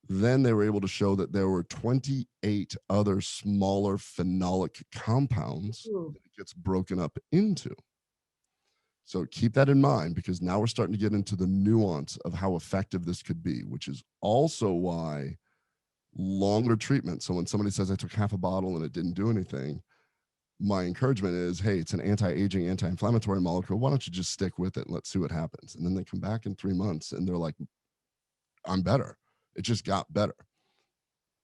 then they were able to show that there were 28 other smaller phenolic compounds that it gets broken up into. So keep that in mind, because now we're starting to get into the nuance of how effective this could be, which is also why longer treatment. So when somebody says I took half a bottle and it didn't do anything, my encouragement is, hey, it's an anti-aging, anti-inflammatory molecule. Why don't you just stick with it and let's see what happens? And then they come back in 3 months and they're like, I'm better. It just got better.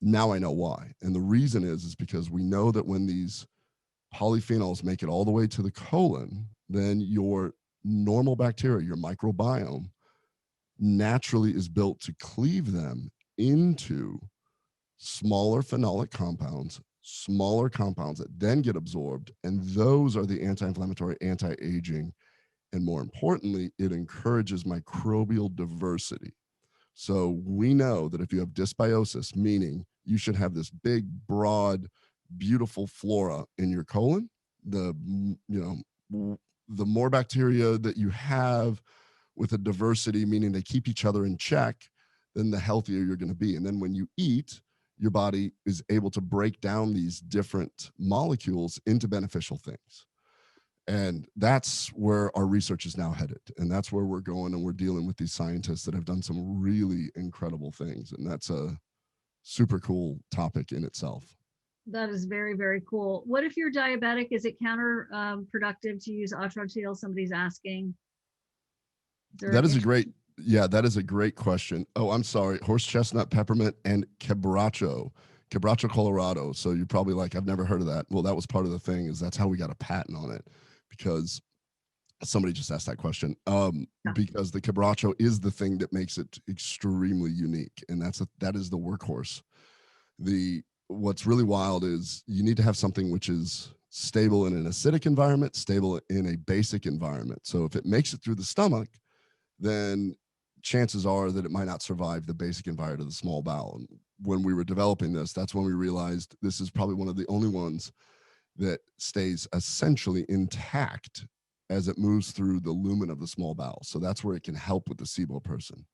Now I know why. And the reason is because we know that when these polyphenols make it all the way to the colon, then your normal bacteria, your microbiome, naturally is built to cleave them into smaller phenolic compounds, smaller compounds that then get absorbed. And those are the anti-inflammatory, anti-aging. And more importantly, it encourages microbial diversity. So we know that if you have dysbiosis, meaning you should have this big, broad, beautiful flora in your colon, the more bacteria that you have with a diversity, meaning they keep each other in check, then the healthier you're going to be. And then when you eat, your body is able to break down these different molecules into beneficial things. And that's where our research is now headed. And that's where we're going. And we're dealing with these scientists that have done some really incredible things. And that's a super cool topic in itself. That is very, very cool. What if you're diabetic? Is it counterproductive to use Atrotil? Somebody's asking. That is a great question. Oh, I'm sorry. Horse chestnut, peppermint, and quebracho, Colorado. So you're probably like, I've never heard of that. Well, that was part of the thing, is that's how we got a patent on it, because somebody just asked that question. Because the quebracho is the thing that makes it extremely unique. And that is the workhorse. What's really wild is you need to have something which is stable in an acidic environment, stable in a basic environment. So if it makes it through the stomach, then chances are that it might not survive the basic environment of the small bowel. And when we were developing this, that's when we realized this is probably one of the only ones that stays essentially intact as it moves through the lumen of the small bowel. So that's where it can help with the SIBO person.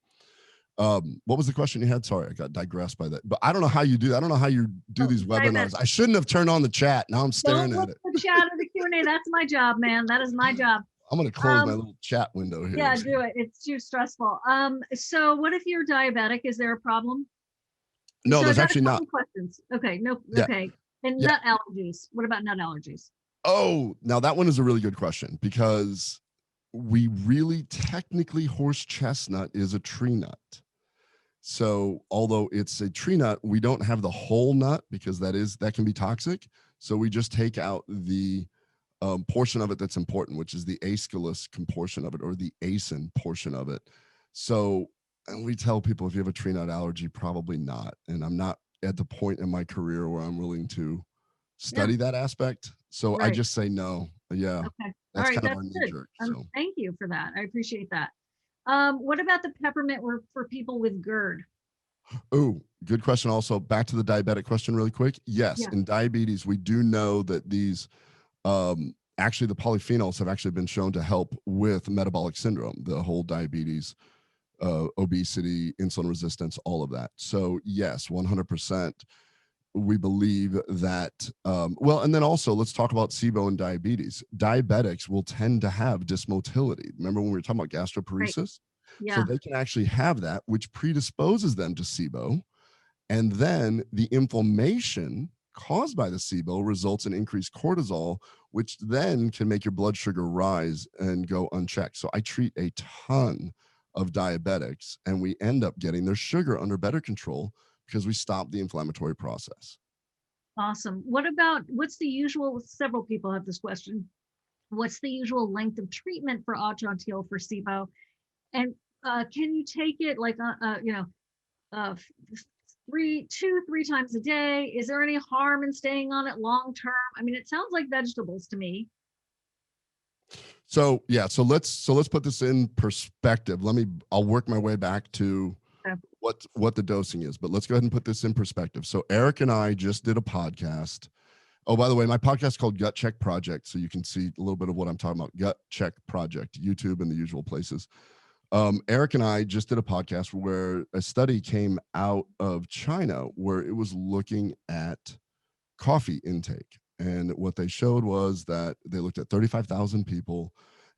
What was the question you had? Sorry, I got digressed by that. But I don't know how you do that. I don't know how you do these webinars. I shouldn't have turned on the chat. Now I'm staring at it. The chat or the Q&A. That's my job, man. That is my job. I'm going to close my little chat window here. Yeah, do it. It's too stressful. So what if you're diabetic? Is there a problem? No, there's actually not. Questions. Okay. No. Yeah. Okay. And nut allergies. What about nut allergies? Oh, now that one is a really good question, because we really technically, horse chestnut is a tree nut. So although it's a tree nut, we don't have the whole nut, because that can be toxic. So we just take out the portion of it that's important, which is the aesculus portion of it, or the acin portion of it. So, and we tell people, if you have a tree nut allergy, probably not. And I'm not at the point in my career where I'm willing to study that aspect. So I just say no. Yeah. Okay. That's all right. kind of our knee jerk. So. Thank you for that. I appreciate that. What about the peppermint for people with GERD? Oh, good question. Also, back to the diabetic question really quick. Yes, in diabetes, we do know that these, actually the polyphenols have actually been shown to help with metabolic syndrome, the whole diabetes, obesity, insulin resistance, all of that. So yes, 100%. We believe that, and then also let's talk about SIBO and diabetes. Diabetics will tend to have dysmotility. Remember when we were talking about gastroparesis? Right. Yeah. So they can actually have that, which predisposes them to SIBO. And then the inflammation caused by the SIBO results in increased cortisol, which then can make your blood sugar rise and go unchecked. So I treat a ton of diabetics, and we end up getting their sugar under better control because we stop the inflammatory process. Awesome. What's the usual, several people have this question, what's the usual length of treatment for Autotil for SIBO? And can you take it like, three times a day? Is there any harm in staying on it long term? I mean, it sounds like vegetables to me. So yeah, so let's put this in perspective. I'll work my way back to what the dosing is, but let's go ahead and put this in perspective. So Eric and I just did a podcast. Oh, by the way, my podcast is called Gut Check Project, so you can see a little bit of what I'm talking about. Gut Check Project, YouTube and the usual places. Eric and I just did a podcast where a study came out of China where it was looking at coffee intake. And what they showed was that they looked at 35,000 people,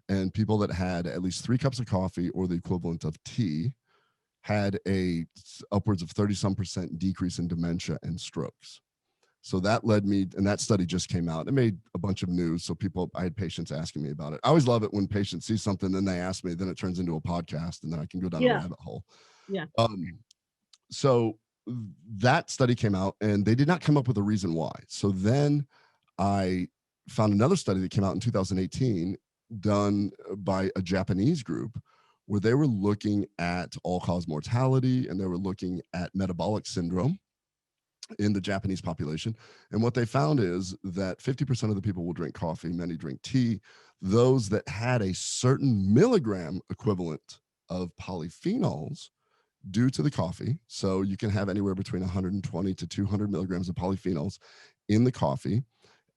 and people that had at least 3 cups of coffee or the equivalent of tea had upwards of 30% decrease in dementia and strokes. So that led me, and that study just came out. It made a bunch of news. So I had patients asking me about it. I always love it when patients see something, then they ask me, then it turns into a podcast, and then I can go down a rabbit hole. Yeah. So that study came out, and they did not come up with a reason why. So then I found another study that came out in 2018 done by a Japanese group where they were looking at all-cause mortality, and they were looking at metabolic syndrome in the Japanese population. And what they found is that 50% of the people will drink coffee, many drink tea. Those that had a certain milligram equivalent of polyphenols due to the coffee, so you can have anywhere between 120 to 200 milligrams of polyphenols in the coffee.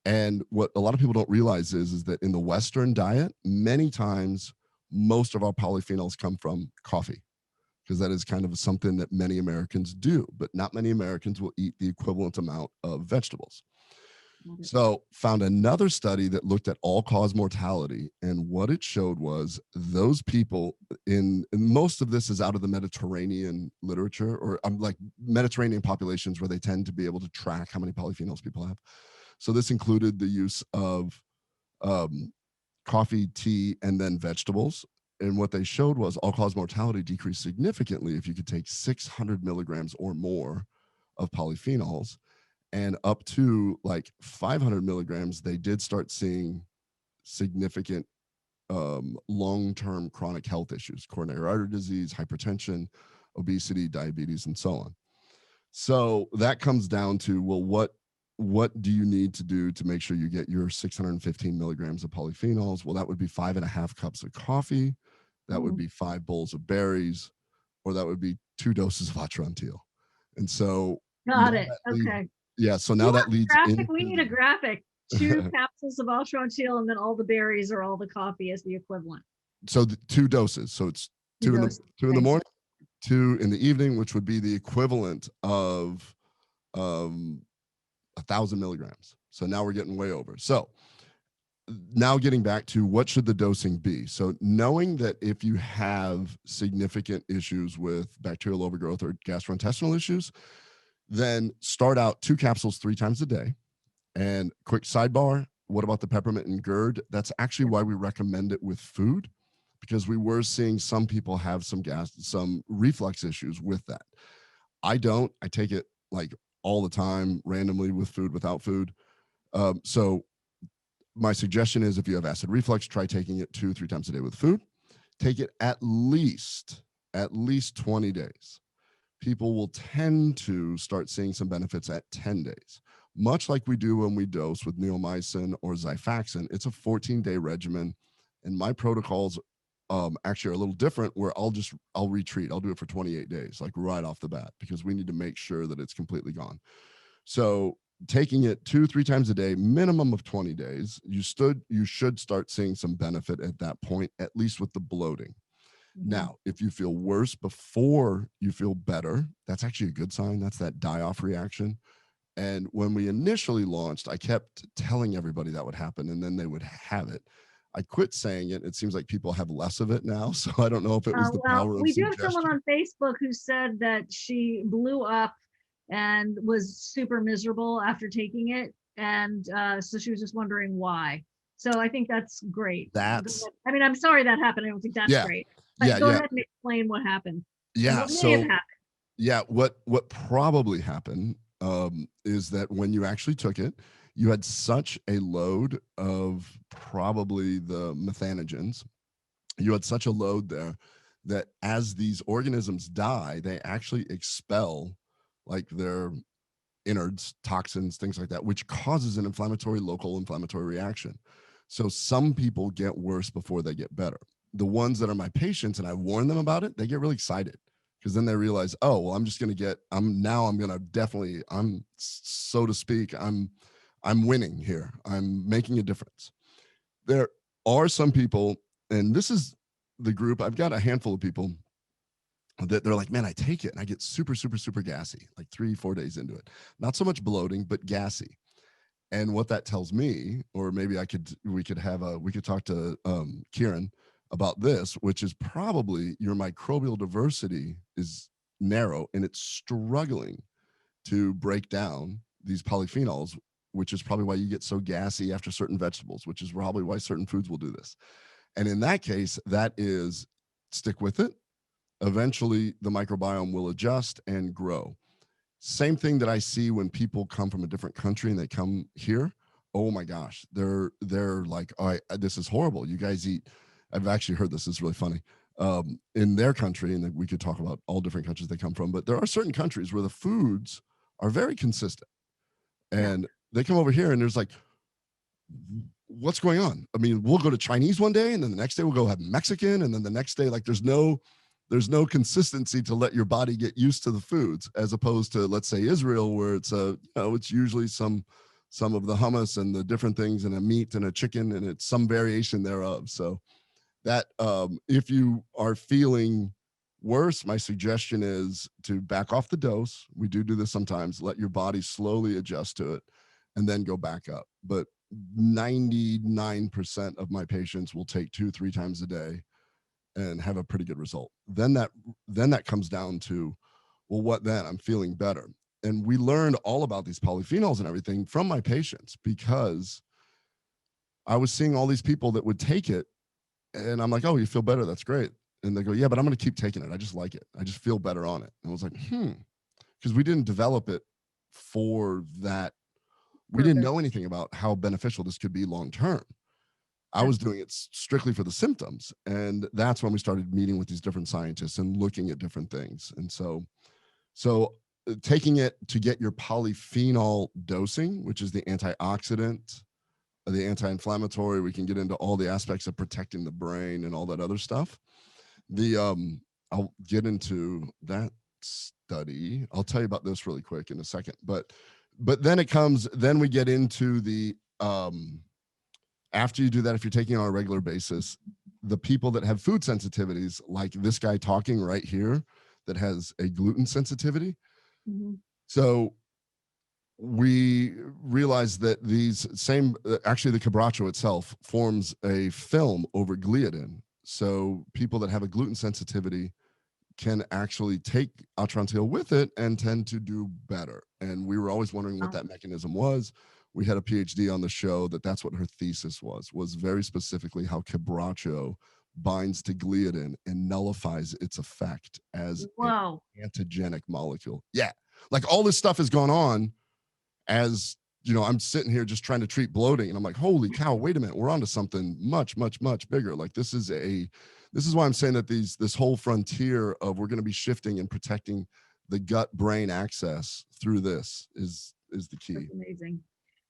And what a lot of people don't realize is that in the Western diet, many times, most of our polyphenols come from coffee, because that is kind of something that many Americans do, but not many Americans will eat the equivalent amount of vegetables. So found another study that looked at all-cause mortality, and what it showed was those people and most of this is out of the Mediterranean literature, or like Mediterranean populations where they tend to be able to track how many polyphenols people have. So this included the use of coffee, tea, and then vegetables. And what they showed was all-cause mortality decreased significantly if you could take 600 milligrams or more of polyphenols, and up to like 500 milligrams, they did start seeing significant long-term chronic health issues, coronary artery disease, hypertension, obesity, diabetes, and so on. So that comes down to, well, what do you need to do to make sure you get your 615 milligrams of polyphenols? Well, that would be 5.5 cups of coffee. That would be 5 bowls of berries, or that would be 2 doses of Atrantil. And so got it. Okay. Yeah, so now that leads into... We need a graphic. 2 capsules of Atrantil, and then all the berries or all the coffee as the equivalent. So 2 doses. So it's 2 in the morning, 2 in the evening, which would be the equivalent of 1,000 milligrams. So now we're getting way over. So now getting back to what should the dosing be? So knowing that if you have significant issues with bacterial overgrowth or gastrointestinal issues, then start out 2 capsules 3 times a day. And quick sidebar, what about the peppermint and GERD? That's actually why we recommend it with food, because we were seeing some people have some reflux issues with that. I don't. I take it like all the time, randomly, with food, without food. So my suggestion is, if you have acid reflux, try taking it 2-3 times a day with food. Take it at least 20 days. People will tend to start seeing some benefits at 10 days. Much like we do when we dose with neomycin or Xifaxan, it's a 14-day regimen. And my protocols actually are a little different, where I'll retreat. I'll do it for 28 days, like right off the bat, because we need to make sure that it's completely gone. So taking it 2-3 times a day, minimum of 20 days, you should start seeing some benefit at that point, at least with the bloating. Now, if you feel worse before you feel better, that's actually a good sign. That's that die-off reaction. And when we initially launched, I kept telling everybody that would happen, and then they would have it. I quit saying it. It seems like people have less of it now. So I don't know if it was the power of we do suggestion. have someone on Facebook who said that she blew up and was super miserable after taking it. And so she was just wondering why. So I think that's great. That's, I mean, I'm sorry that happened. I don't think that's yeah, great. But yeah, go yeah, ahead and explain what happened and yeah. what may have So, happened. yeah, what probably happened is that when you actually took it, you had such a load of probably the methanogens. You had such a load there that as these organisms die, they actually expel like their innards, toxins, things like that, which causes an local inflammatory reaction. So some people get worse before they get better. The ones that are my patients, and I warn them about it, they get really excited because then they realize, oh, well, I'm going to definitely, so to speak, I'm winning here. I'm making a difference. There are some people, and this is the group, I've got a handful of people that they're like, man, I take it and I get super, super, super gassy, like 3-4 days into it. Not so much bloating, but gassy. And what that tells me, or maybe we could talk to Kieran about this, which is probably your microbial diversity is narrow and it's struggling to break down these polyphenols, which is probably why you get so gassy after certain vegetables, which is probably why certain foods will do this. And in that case, that is stick with it. Eventually, the microbiome will adjust and grow. Same thing that I see when people come from a different country and they come here. Oh my gosh, they're like, oh, this is horrible. You guys eat. I've actually heard this. It's really funny. In their country, and we could talk about all different countries they come from, but there are certain countries where the foods are very consistent, and they come over here and there's like, what's going on? I mean, we'll go to Chinese one day, and then the next day we'll go have Mexican, and then the next day, like, there's no consistency to let your body get used to the foods, as opposed to, let's say, Israel, where it's it's usually some of the hummus and the different things and a meat and a chicken, and it's some variation thereof. So that if you are feeling worse, my suggestion is to back off the dose. We do this sometimes. Let your body slowly adjust to it and then go back up. But 99% of my patients will take 2-3 times a day and have a pretty good result. Then that comes down to, well, what then? I'm feeling better. And we learned all about these polyphenols and everything from my patients, because I was seeing all these people that would take it, and I'm like, oh, you feel better? That's great. And they go, yeah, but I'm going to keep taking it. I just like it. I just feel better on it. And I was like, because we didn't develop it for that. We didn't know anything about how beneficial this could be long term. I was doing it strictly for the symptoms. And that's when we started meeting with these different scientists and looking at different things. And so taking it to get your polyphenol dosing, which is the antioxidant, the anti-inflammatory, we can get into all the aspects of protecting the brain and all that other stuff. I'll get into that study. I'll tell you about this really quick in a second, but then we get into the, after you do that, if you're taking it on a regular basis, the people that have food sensitivities, like this guy talking right here that has a gluten sensitivity. Mm-hmm. So we realized that actually the quebracho itself forms a film over gliadin. So people that have a gluten sensitivity can actually take Atrantil with it and tend to do better. And we were always wondering what that mechanism was. We had a PhD on the show that's what her thesis was very specifically how quebracho binds to gliadin and nullifies its effect as an antigenic molecule. Yeah, like all this stuff has gone on as, I'm sitting here just trying to treat bloating, and I'm like, holy cow, wait a minute, we're onto something much, much, much bigger. Like this is why I'm saying that this whole frontier of we're going to be shifting and protecting the gut-brain access through this is the key. That's amazing.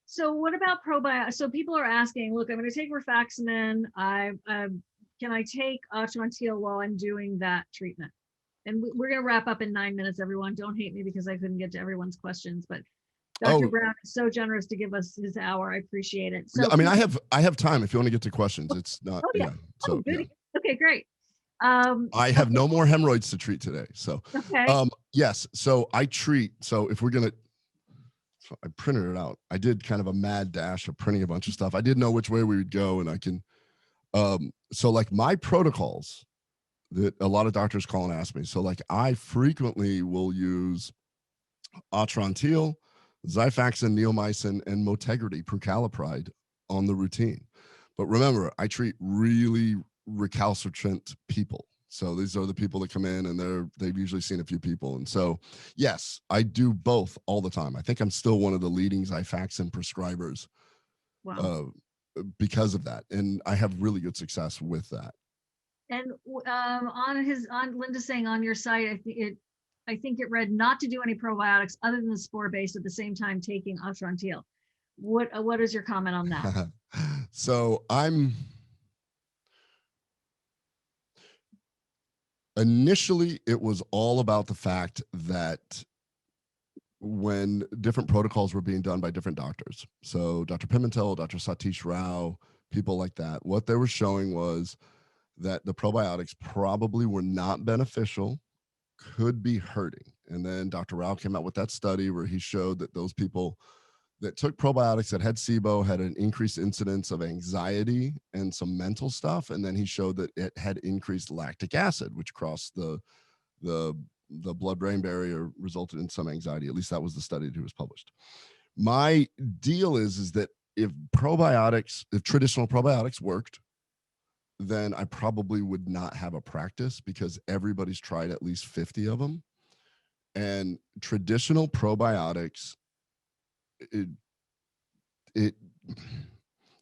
So what about probiotics? So people are asking, look, I'm going to take Rifaximin. Can I take Atrantil while I'm doing that treatment? And we're going to wrap up in 9 minutes, everyone. Don't hate me because I couldn't get to everyone's questions, but Dr. Brown is so generous to give us his hour. I appreciate it. So I mean, I have time if you want to get to questions. It's not, So yeah. Okay, great. I have no more hemorrhoids to treat today. So, yes. So I treat, if we're going to, I printed it out. I did kind of a mad dash of printing a bunch of stuff. I didn't know which way we would go, and I can, so like my protocols that a lot of doctors call and ask me. So like I frequently will use Atrantil, Xifaxan, neomycin, and Motegrity, prucalopride on the routine. But remember, I treat really recalcitrant people. So these are the people that come in and they've usually seen a few people. And so, yes, I do both all the time. I think I'm still one of the leading Xifaxan prescribers Wow. because of that. And I have really good success with that. And on Linda saying on your site, I think it read not to do any probiotics other than the spore based at the same time taking Atrantil. What is your comment on that? So initially it was all about the fact that when different protocols were being done by different doctors, so Dr. Pimentel, Dr. Satish Rao, people like that, what they were showing was that the probiotics probably were not beneficial, could be hurting. And then Dr. Rao came out with that study where he showed that those people that took probiotics that had SIBO had an increased incidence of anxiety and some mental stuff. And then he showed that it had increased lactic acid, which crossed the blood-brain barrier, resulted in some anxiety. At least that was the study that was published. My deal is that if traditional probiotics worked, then I probably would not have a practice because everybody's tried at least 50 of them. And traditional probiotics,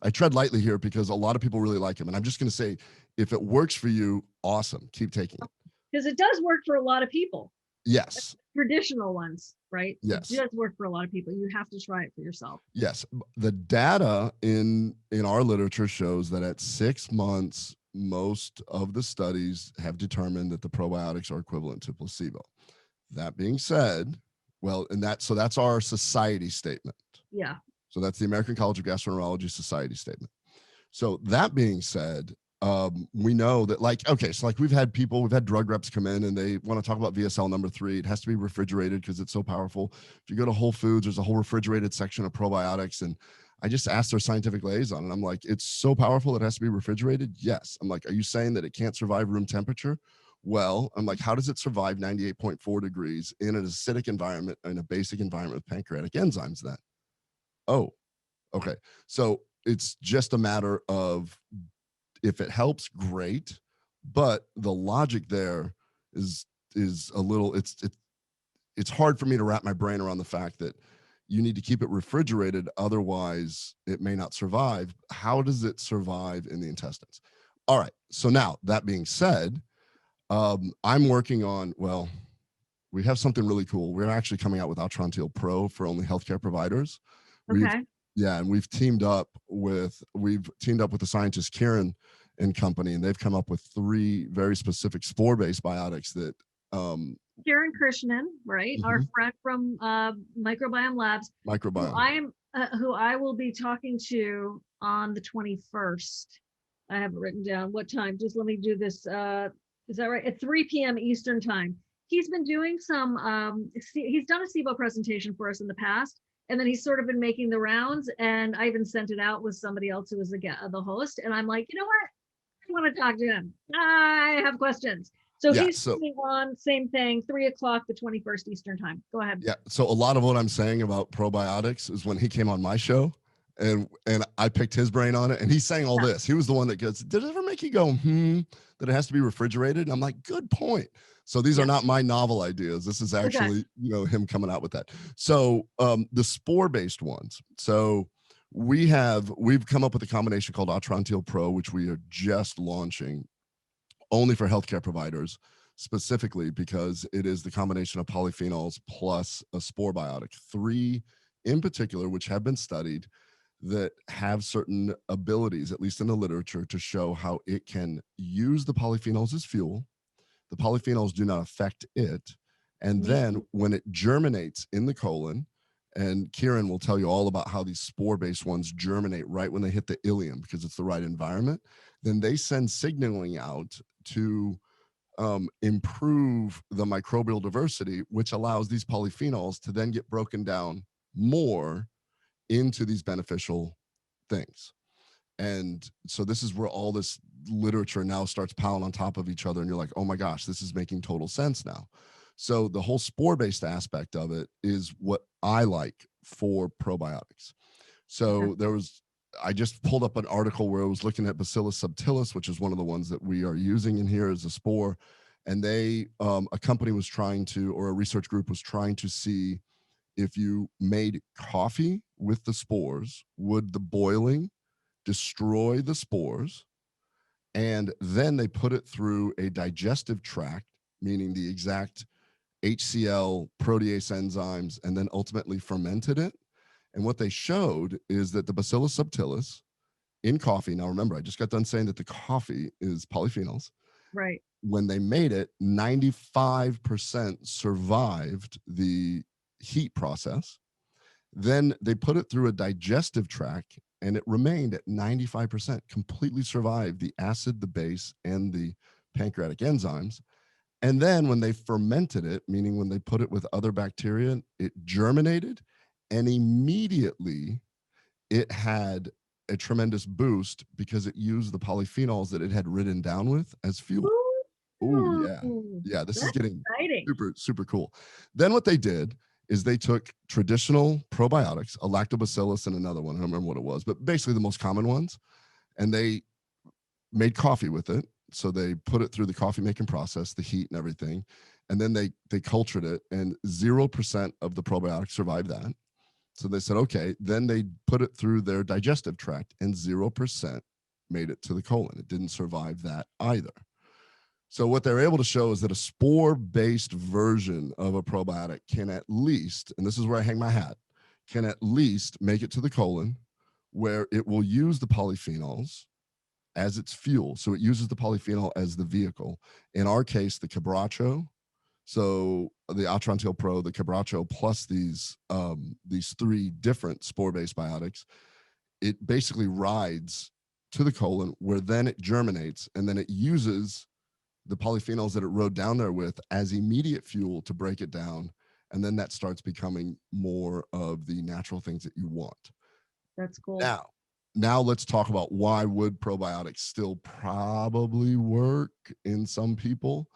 I tread lightly here because a lot of people really like them. And I'm just going to say, if it works for you, awesome, keep taking it. Because it does work for a lot of people. Yes. Traditional ones, right? Yes. It does work for a lot of people. You have to try it for yourself. Yes. The data in our literature shows that at 6 months, most of the studies have determined that the probiotics are equivalent to placebo. That being said, so that's our society statement. Yeah. So that's the American College of Gastroenterology Society statement. So that being said, we know that we've had drug reps come in and they want to talk about VSL number 3. It has to be refrigerated because it's so powerful. If you go to Whole Foods, there's a whole refrigerated section of probiotics. And I just asked their scientific liaison and I'm like, it's so powerful it has to be refrigerated? Yes. I'm like, are you saying that it can't survive room temperature? Well, I'm like, how does it survive 98.4 degrees in an acidic environment, in a basic environment with pancreatic enzymes then? Oh, okay. So it's just a matter of, if it helps, great. But the logic there is a little, it's hard for me to wrap my brain around the fact that you need to keep it refrigerated. Otherwise it may not survive. How does it survive in the intestines? All right. So now that being said, I'm working on, we have something really cool. We're actually coming out with Atrantil Pro for only healthcare providers. Okay. And we've teamed up with the scientist Kieran and company, and they've come up with 3 very specific spore-based biotics that Kieran Krishnan, right? Our friend from Microbiome Labs. Who I will be talking to on the 21st. I have it written down. What time? Just let me do this. Is that right? At 3 p.m. Eastern time. He's been doing some, he's done a SIBO presentation for us in the past. And then he's sort of been making the rounds, and I even sent it out with somebody else who was the host. And I'm like, you know what? I want to talk to him. I have questions. So he's coming on, same thing, 3 o'clock, the 21st Eastern time. Go ahead. Yeah. So a lot of what I'm saying about probiotics is when he came on my show and I picked his brain on it, and he's saying all this. He was the one that goes, did it ever make you go, that it has to be refrigerated? And I'm like, good point. So these are not my novel ideas. This is actually, him coming out with that. So the spore-based ones. So we've come up with a combination called Atrantil Pro, which we are just launching only for healthcare providers, specifically because it is the combination of polyphenols plus a spore biotic. 3 in particular, which have been studied, that have certain abilities, at least in the literature, to show how it can use the polyphenols as fuel. The polyphenols do not affect it. And then when it germinates in the colon, and Kieran will tell you all about how these spore-based ones germinate right when they hit the ileum because it's the right environment, then they send signaling out to improve the microbial diversity, which allows these polyphenols to then get broken down more into these beneficial things. And so this is where all this literature now starts piling on top of each other, and you're like, oh my gosh, this is making total sense now. So the whole spore-based aspect of it is what I like for probiotics. So I just pulled up an article where I was looking at Bacillus subtilis, which is one of the ones that we are using in here as a spore. And a company was trying to, or a research group was trying to see if you made coffee with the spores, would the boiling destroy the spores? And then they put it through a digestive tract, meaning the exact HCl protease enzymes, and then ultimately fermented it. And what they showed is that the Bacillus subtilis in coffee, now remember, I just got done saying that the coffee is polyphenols. Right. When they made it, 95% survived the heat process. Then they put it through a digestive tract and it remained at 95%, completely survived the acid, the base, and the pancreatic enzymes. And then when they fermented it, meaning when they put it with other bacteria, it germinated, and immediately it had a tremendous boost because it used the polyphenols that it had ridden down with as fuel. Oh, yeah. Yeah, this is getting exciting. super, super cool. Then what they did is they took traditional probiotics, a lactobacillus and another one, I don't remember what it was, but basically the most common ones, and they made coffee with it. So they put it through the coffee making process, the heat and everything, and then they cultured it, and 0% of the probiotics survived that. So they said, okay, then they put it through their digestive tract, and 0% made it to the colon. It didn't survive that either. So what they're able to show is that a spore-based version of a probiotic can at least, and this is where I hang my hat, can at least make it to the colon, where it will use the polyphenols as its fuel. So it uses the polyphenol as the vehicle. In our case, the Cabracho, so the Atrantil Pro, the Cabracho, plus these three different spore-based biotics, it basically rides to the colon, where then it germinates, and then it uses the polyphenols that it rode down there with as immediate fuel to break it down. And then that starts becoming more of the natural things that you want. That's cool. Now let's talk about why would probiotics still probably work in some people.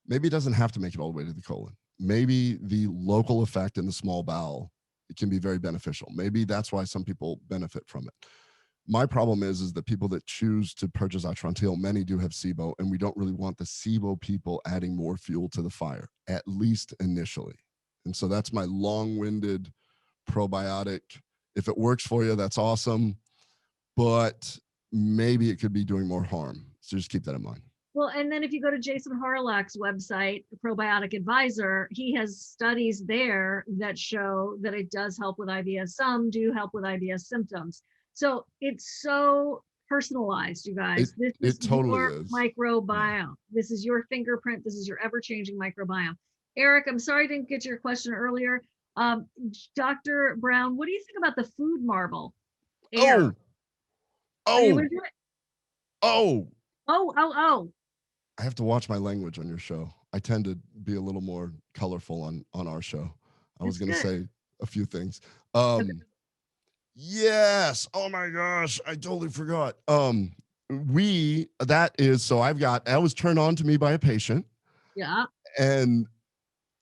Maybe it doesn't have to make it all the way to the colon. Maybe the local effect in the small bowel, it can be very beneficial. Maybe that's why some people benefit from it. My problem is that people that choose to purchase Atrantil, many do have SIBO, and we don't really want the SIBO people adding more fuel to the fire, at least initially. And so that's my long-winded probiotic. If it works for you, that's awesome, but maybe it could be doing more harm. So just keep that in mind. Well, and then if you go to Jason Harlock's website, the Probiotic Advisor, he has studies there that show that it does help with IBS. Some do help with IBS symptoms. So it's so personalized, you guys. This is totally your microbiome. Yeah. This is your fingerprint. This is your ever-changing microbiome. Eric, I'm sorry I didn't get your question earlier. Dr. Brown, what do you think about the food marble? Air. Oh. I have to watch my language on your show. I tend to be a little more colorful on our show. I was going to say a few things. Okay. Yes. Oh my gosh. I totally forgot. I was turned on to me by a patient. Yeah. And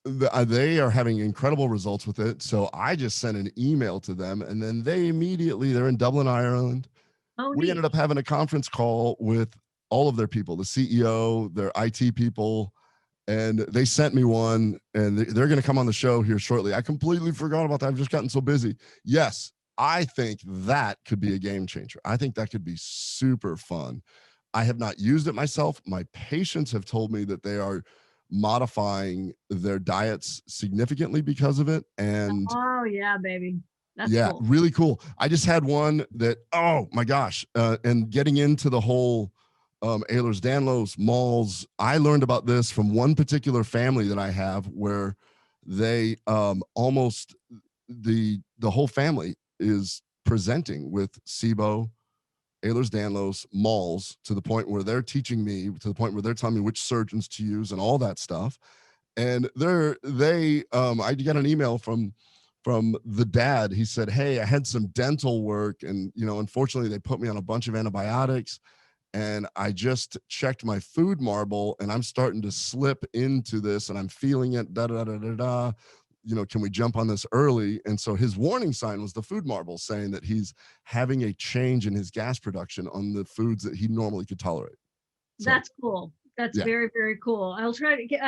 they are having incredible results with it. So I just sent an email to them, and then they're in Dublin, Ireland. We ended up having a conference call with all of their people, the CEO, their IT people, and they sent me one, and they're going to come on the show here shortly. I completely forgot about that. I've just gotten so busy. Yes, I think that could be a game changer. I think that could be super fun. I have not used it myself. My patients have told me that they are modifying their diets significantly because of it. And oh yeah, baby. That's cool. Really cool. I just had one that, oh my gosh. And getting into the whole Ehlers-Danlos, malls, I learned about this from one particular family that I have, where they almost the whole family is presenting with SIBO, Ehlers-Danlos, malls, to the point where they're teaching me, to the point where they're telling me which surgeons to use and all that stuff. And I got an email from the dad. He said, hey, I had some dental work, and unfortunately they put me on a bunch of antibiotics, and I just checked my food marble and I'm starting to slip into this and I'm feeling it, da da da da da. You know, can we jump on this early? And so his warning sign was the food marble saying that he's having a change in his gas production on the foods that he normally could tolerate. So, That's cool. That's yeah. very, very cool. I'll try to get,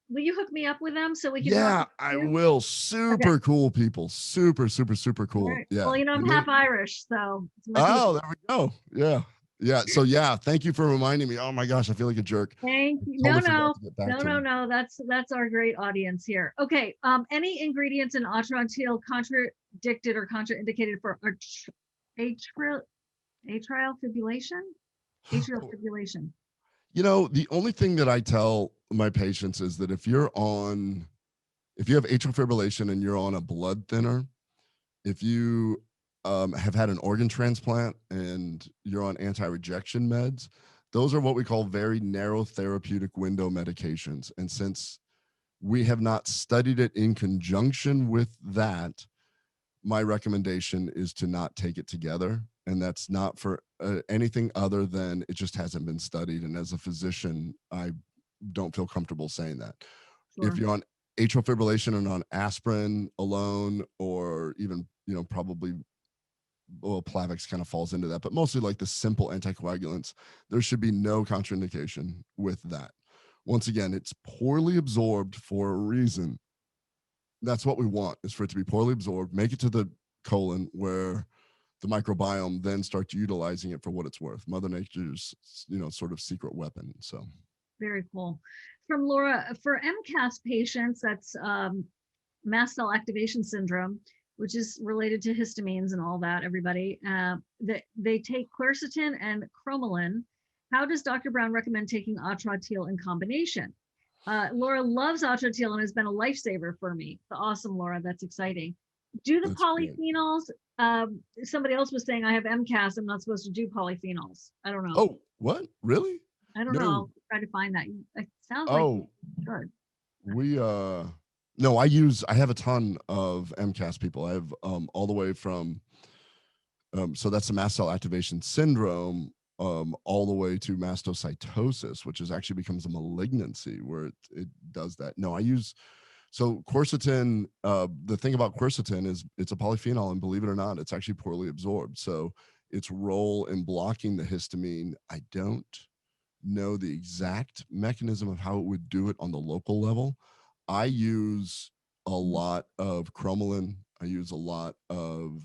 will you hook me up with them so we can Yeah, talk? I will. Super cool people. Super, super, super All cool. right. Yeah. Well, you know, I'm half Irish, so it's my Oh, people. there we go. Yeah. Yeah. So yeah, thank you for reminding me. Oh my gosh, I feel like a jerk. Thank you. Totally No, forgot to get back no, to no, him. no. That's our great audience here. Okay. Any ingredients in Atrantil contradicted or contraindicated for atrial fibrillation? Atrial fibrillation. You know, the only thing that I tell my patients is that if you have atrial fibrillation and you're on a blood thinner, if you have had an organ transplant and you're on anti-rejection meds, those are what we call very narrow therapeutic window medications. And since we have not studied it in conjunction with that, my recommendation is to not take it together. And that's not for anything other than it just hasn't been studied. And as a physician, I don't feel comfortable saying that. Sure. If you're on atrial fibrillation and on aspirin alone, or even, you know, probably, well, Plavix kind of falls into that, but mostly like the simple anticoagulants, there should be no contraindication with that. Once again, it's poorly absorbed for a reason. That's what we want, is for it to be poorly absorbed, make it to the colon where the microbiome then starts utilizing it for what it's worth. Mother Nature's, you know, sort of secret weapon. So very cool. From Laura, for MCAS patients, that's mast cell activation syndrome, which is related to histamines and all that, everybody, they take quercetin and cromolyn. How does Dr. Brown recommend taking Atrantil in combination? Laura loves Atrantil and has been a lifesaver for me. Awesome, Laura, that's exciting. Do the polyphenols, somebody else was saying I have MCAS, I'm not supposed to do polyphenols. I don't know. Oh, what? Really? I don't know. I'll try to find that. It sounds like good. No, I have a ton of MCAS people. I have all the way from, so that's the mast cell activation syndrome, all the way to mastocytosis, which is actually becomes a malignancy where it does that. No, so quercetin, the thing about quercetin is it's a polyphenol, and believe it or not, it's actually poorly absorbed. So its role in blocking the histamine, I don't know the exact mechanism of how it would do it on the local level. I use a lot of cromolyn. I use a lot of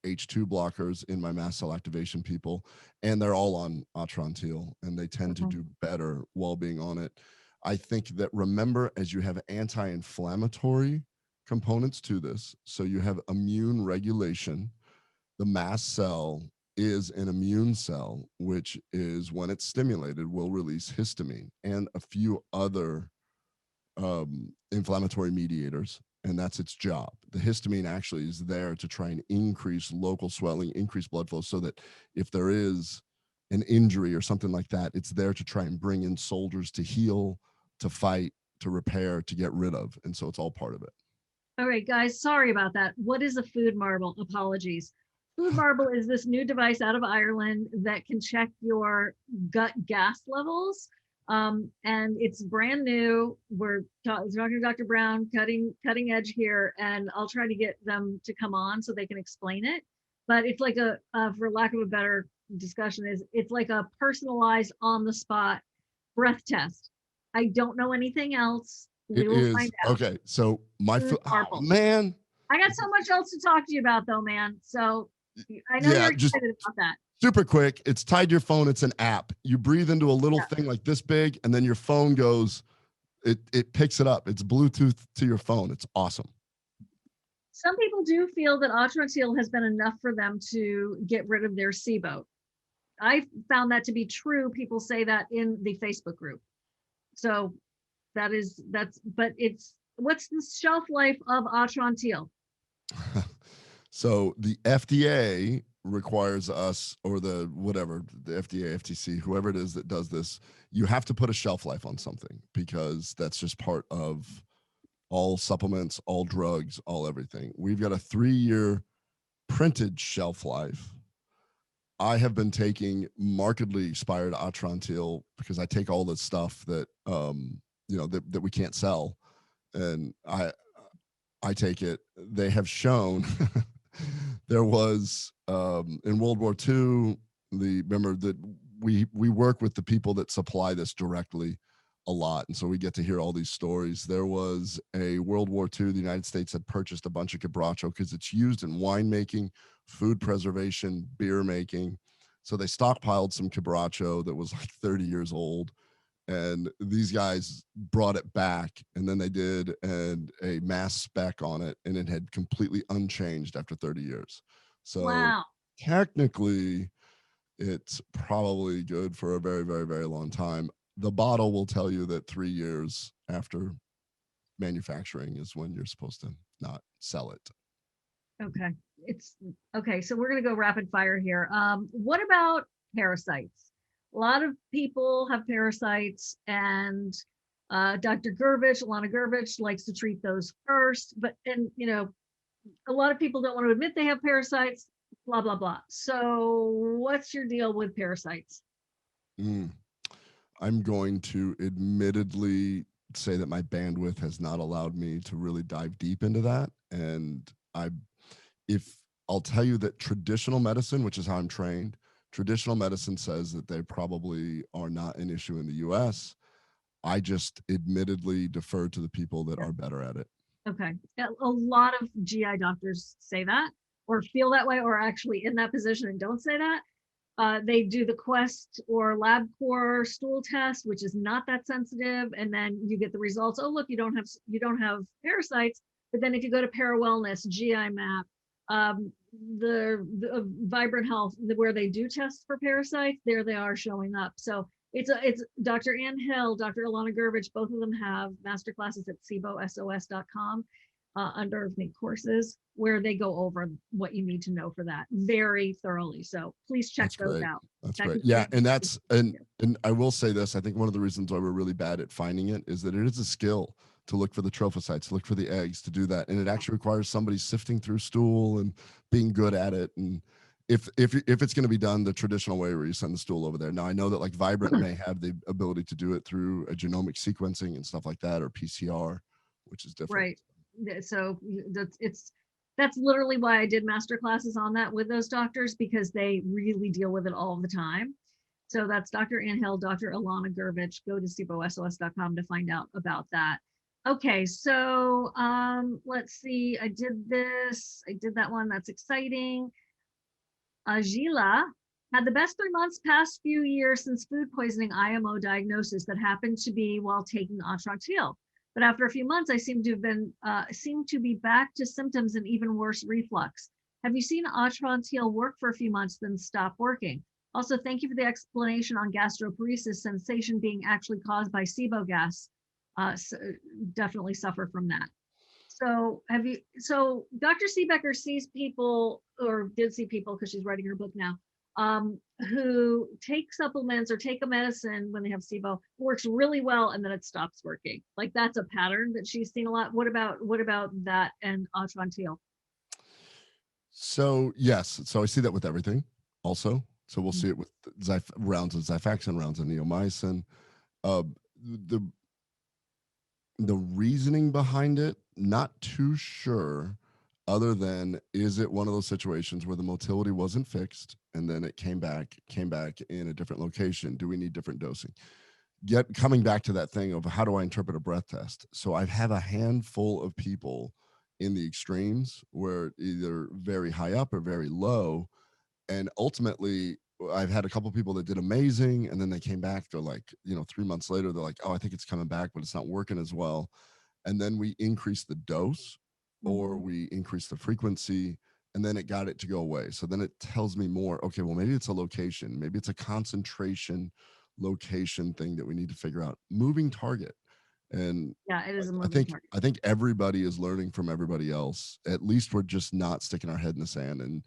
H2 blockers in my mast cell activation people, and they're all on Atrantil, and they tend to do better while being on it. I think that, remember, as you have anti-inflammatory components to this, so you have immune regulation, the mast cell is an immune cell, which is, when it's stimulated, will release histamine and a few other inflammatory mediators, and that's its job. The histamine actually is there to try and increase local swelling, increase blood flow, so that if there is an injury or something like that, it's there to try and bring in soldiers to heal, to fight, to repair, to get rid of. And so it's all part of it. All right, guys, sorry about that. What is a food marble? Apologies. Food marble is this new device out of Ireland that can check your gut gas levels. And it's brand new. We're talking to Dr. Brown, cutting edge here, and I'll try to get them to come on so they can explain it. But it's like for lack of a better discussion, it's like a personalized on the spot breath test. I don't know anything else. We will find out. Okay, so oh, man. I got so much else to talk to you about though, man. So I know you're excited about that. Super quick. It's tied to your phone. It's an app. You breathe into a little thing like this big, and then your phone goes, it picks it up. It's Bluetooth to your phone. It's awesome. Some people do feel that Atrantil has been enough for them to get rid of their SIBO. I found that to be true. People say that in the Facebook group. So but what's the shelf life of Atrantil? So the FDA requires us, or the FDA, FTC, whoever it is that does this, you have to put a shelf life on something, because that's just part of all supplements, all drugs, all everything. We've got a 3-year printed shelf life. I have been taking markedly expired Atrantil because I take all this stuff that that we can't sell, and I take it. They have shown there was in World War II. Remember that we work with the people that supply this directly a lot, and so we get to hear all these stories. There was a World War II. The United States had purchased a bunch of quebracho because it's used in winemaking, food preservation, beer making. So they stockpiled some quebracho that was like 30 years old, and these guys brought it back, and then they did a mass spec on it, and it had completely unchanged after 30 years. So Wow. technically it's probably good for a very, very, very long time. The bottle will tell you that 3 years after manufacturing is when you're supposed to not sell it. Okay. It's okay. So we're going to go rapid fire here. What about parasites? A lot of people have parasites, and Dr. Gervich, Alana Gervich, likes to treat those first. But, and, you know, a lot of people don't want to admit they have parasites, blah, blah, blah. So what's your deal with parasites? Mm. I'm going to admittedly say that my bandwidth has not allowed me to really dive deep into that. And if I'll tell you that traditional medicine, which is how I'm trained, traditional medicine says that they probably are not an issue in the US. I just admittedly defer to the people that are better at it. Okay. A lot of GI doctors say that or feel that way or actually in that position and don't say that. They do the Quest or LabCorp stool test, which is not that sensitive, and then you get the results. Oh, look, you don't have parasites. But then if you go to ParaWellness, GI Map, the Vibrant Health, where they do test for parasites, there they are showing up. So it's Dr. Ann Hill, Dr. Alana Gervich, both of them have master classes at SIBOSOS.com under the courses where they go over what you need to know for that very thoroughly. So please check That's those great. out. That's great. Yeah, and I will say this. I think one of the reasons why we're really bad at finding it is that it is a skill to look for the trophocytes, to look for the eggs, to do that, and it actually requires somebody sifting through stool and being good at it. And if it's going to be done the traditional way, where you send the stool over there. Now I know that like Vibrant may have the ability to do it through a genomic sequencing and stuff like that, or PCR, which is different. Right. So that's literally why I did master classes on that with those doctors, because they really deal with it all the time. So that's Dr. Ann Hill, Dr. Alana Gervich. Go to SIBOSOS.com to find out about that. Okay, so let's see. I did that one. That's exciting. Agila had the best 3 months past few years since food poisoning IMO diagnosis that happened to be while taking Atrantil. But after a few months, I seem to be back to symptoms and even worse reflux. Have you seen Atrantil work for a few months, then stop working? Also, thank you for the explanation on gastroparesis sensation being actually caused by SIBO gas. So definitely suffer from that. So Dr. Seebecker sees people, or did see people because she's writing her book now, who take supplements or take a medicine when they have SIBO, works really well, and then it stops working. Like that's a pattern that she's seen a lot. What about that and Atrantil? So yes, so I see that with everything also. So we'll see it with rounds of Xifaxan, rounds of neomycin. Uh, the reasoning behind it, not too sure, other than is it one of those situations where the motility wasn't fixed and then it came back in a different location? Do we need different dosing? Yet coming back to that thing of how do I interpret a breath test? So I've had a handful of people in the extremes where either very high up or very low. And ultimately, I've had a couple of people that did amazing, and then they came back. They're like, 3 months later, they're like, "Oh, I think it's coming back, but it's not working as well." And then we increase the dose, or we increase the frequency, and then it got it to go away. So then it tells me more. Okay, well, maybe it's a location, maybe it's a concentration location thing that we need to figure out. Moving target, and Yeah, it is a I moving think target. I think everybody is learning from everybody else. At least we're just not sticking our head in the sand and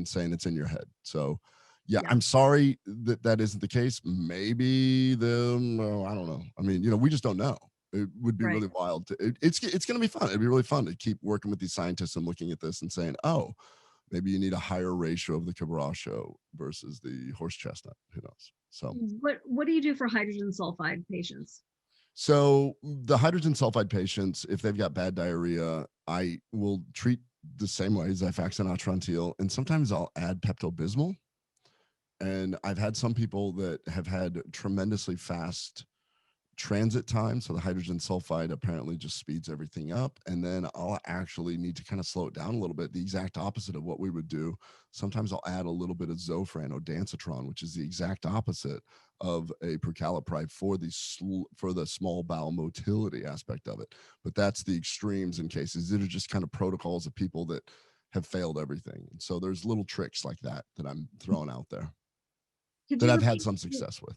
saying it's in your head. So yeah, Yeah, I'm sorry that isn't the case. Maybe I don't know. I mean, we just don't know. It would be right. really wild. It's going to be fun. It'd be really fun to keep working with these scientists and looking at this and saying, oh, Maybe you need a higher ratio of the quebracho versus the horse chestnut. Who knows? So, What do you do for hydrogen sulfide patients? so the hydrogen sulfide patients, if they've got bad diarrhea, I will treat the same way, Xifaxan, Atrantil, and sometimes I'll add Pepto-Bismol. And I've had some people that have had tremendously fast transit time. So the hydrogen sulfide apparently just speeds everything up. And then I'll actually need to kind of slow it down a little bit, the exact opposite of what we would do. Sometimes I'll add a little bit of Zofran or Dansitron, which is the exact opposite of a prucalopride for the small bowel motility aspect of it. But that's the extremes in cases. These are just kind of protocols of people that have failed everything. And so there's little tricks like that that I'm throwing out there that I've had some success with.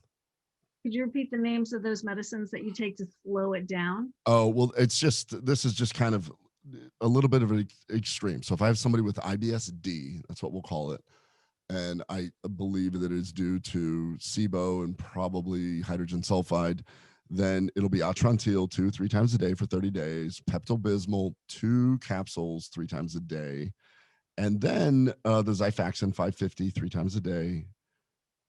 Could you repeat the names of those medicines that you take to slow it down? Oh, well, this is just kind of a little bit of an extreme. So if I have somebody with IBS-D, that's what we'll call it, and I believe that it is due to SIBO and probably hydrogen sulfide, then it'll be Atrantil 2-3 times a day for 30 days, Pepto-Bismol 2 capsules 3 times a day, and then the Xifaxan 550 3 times a day.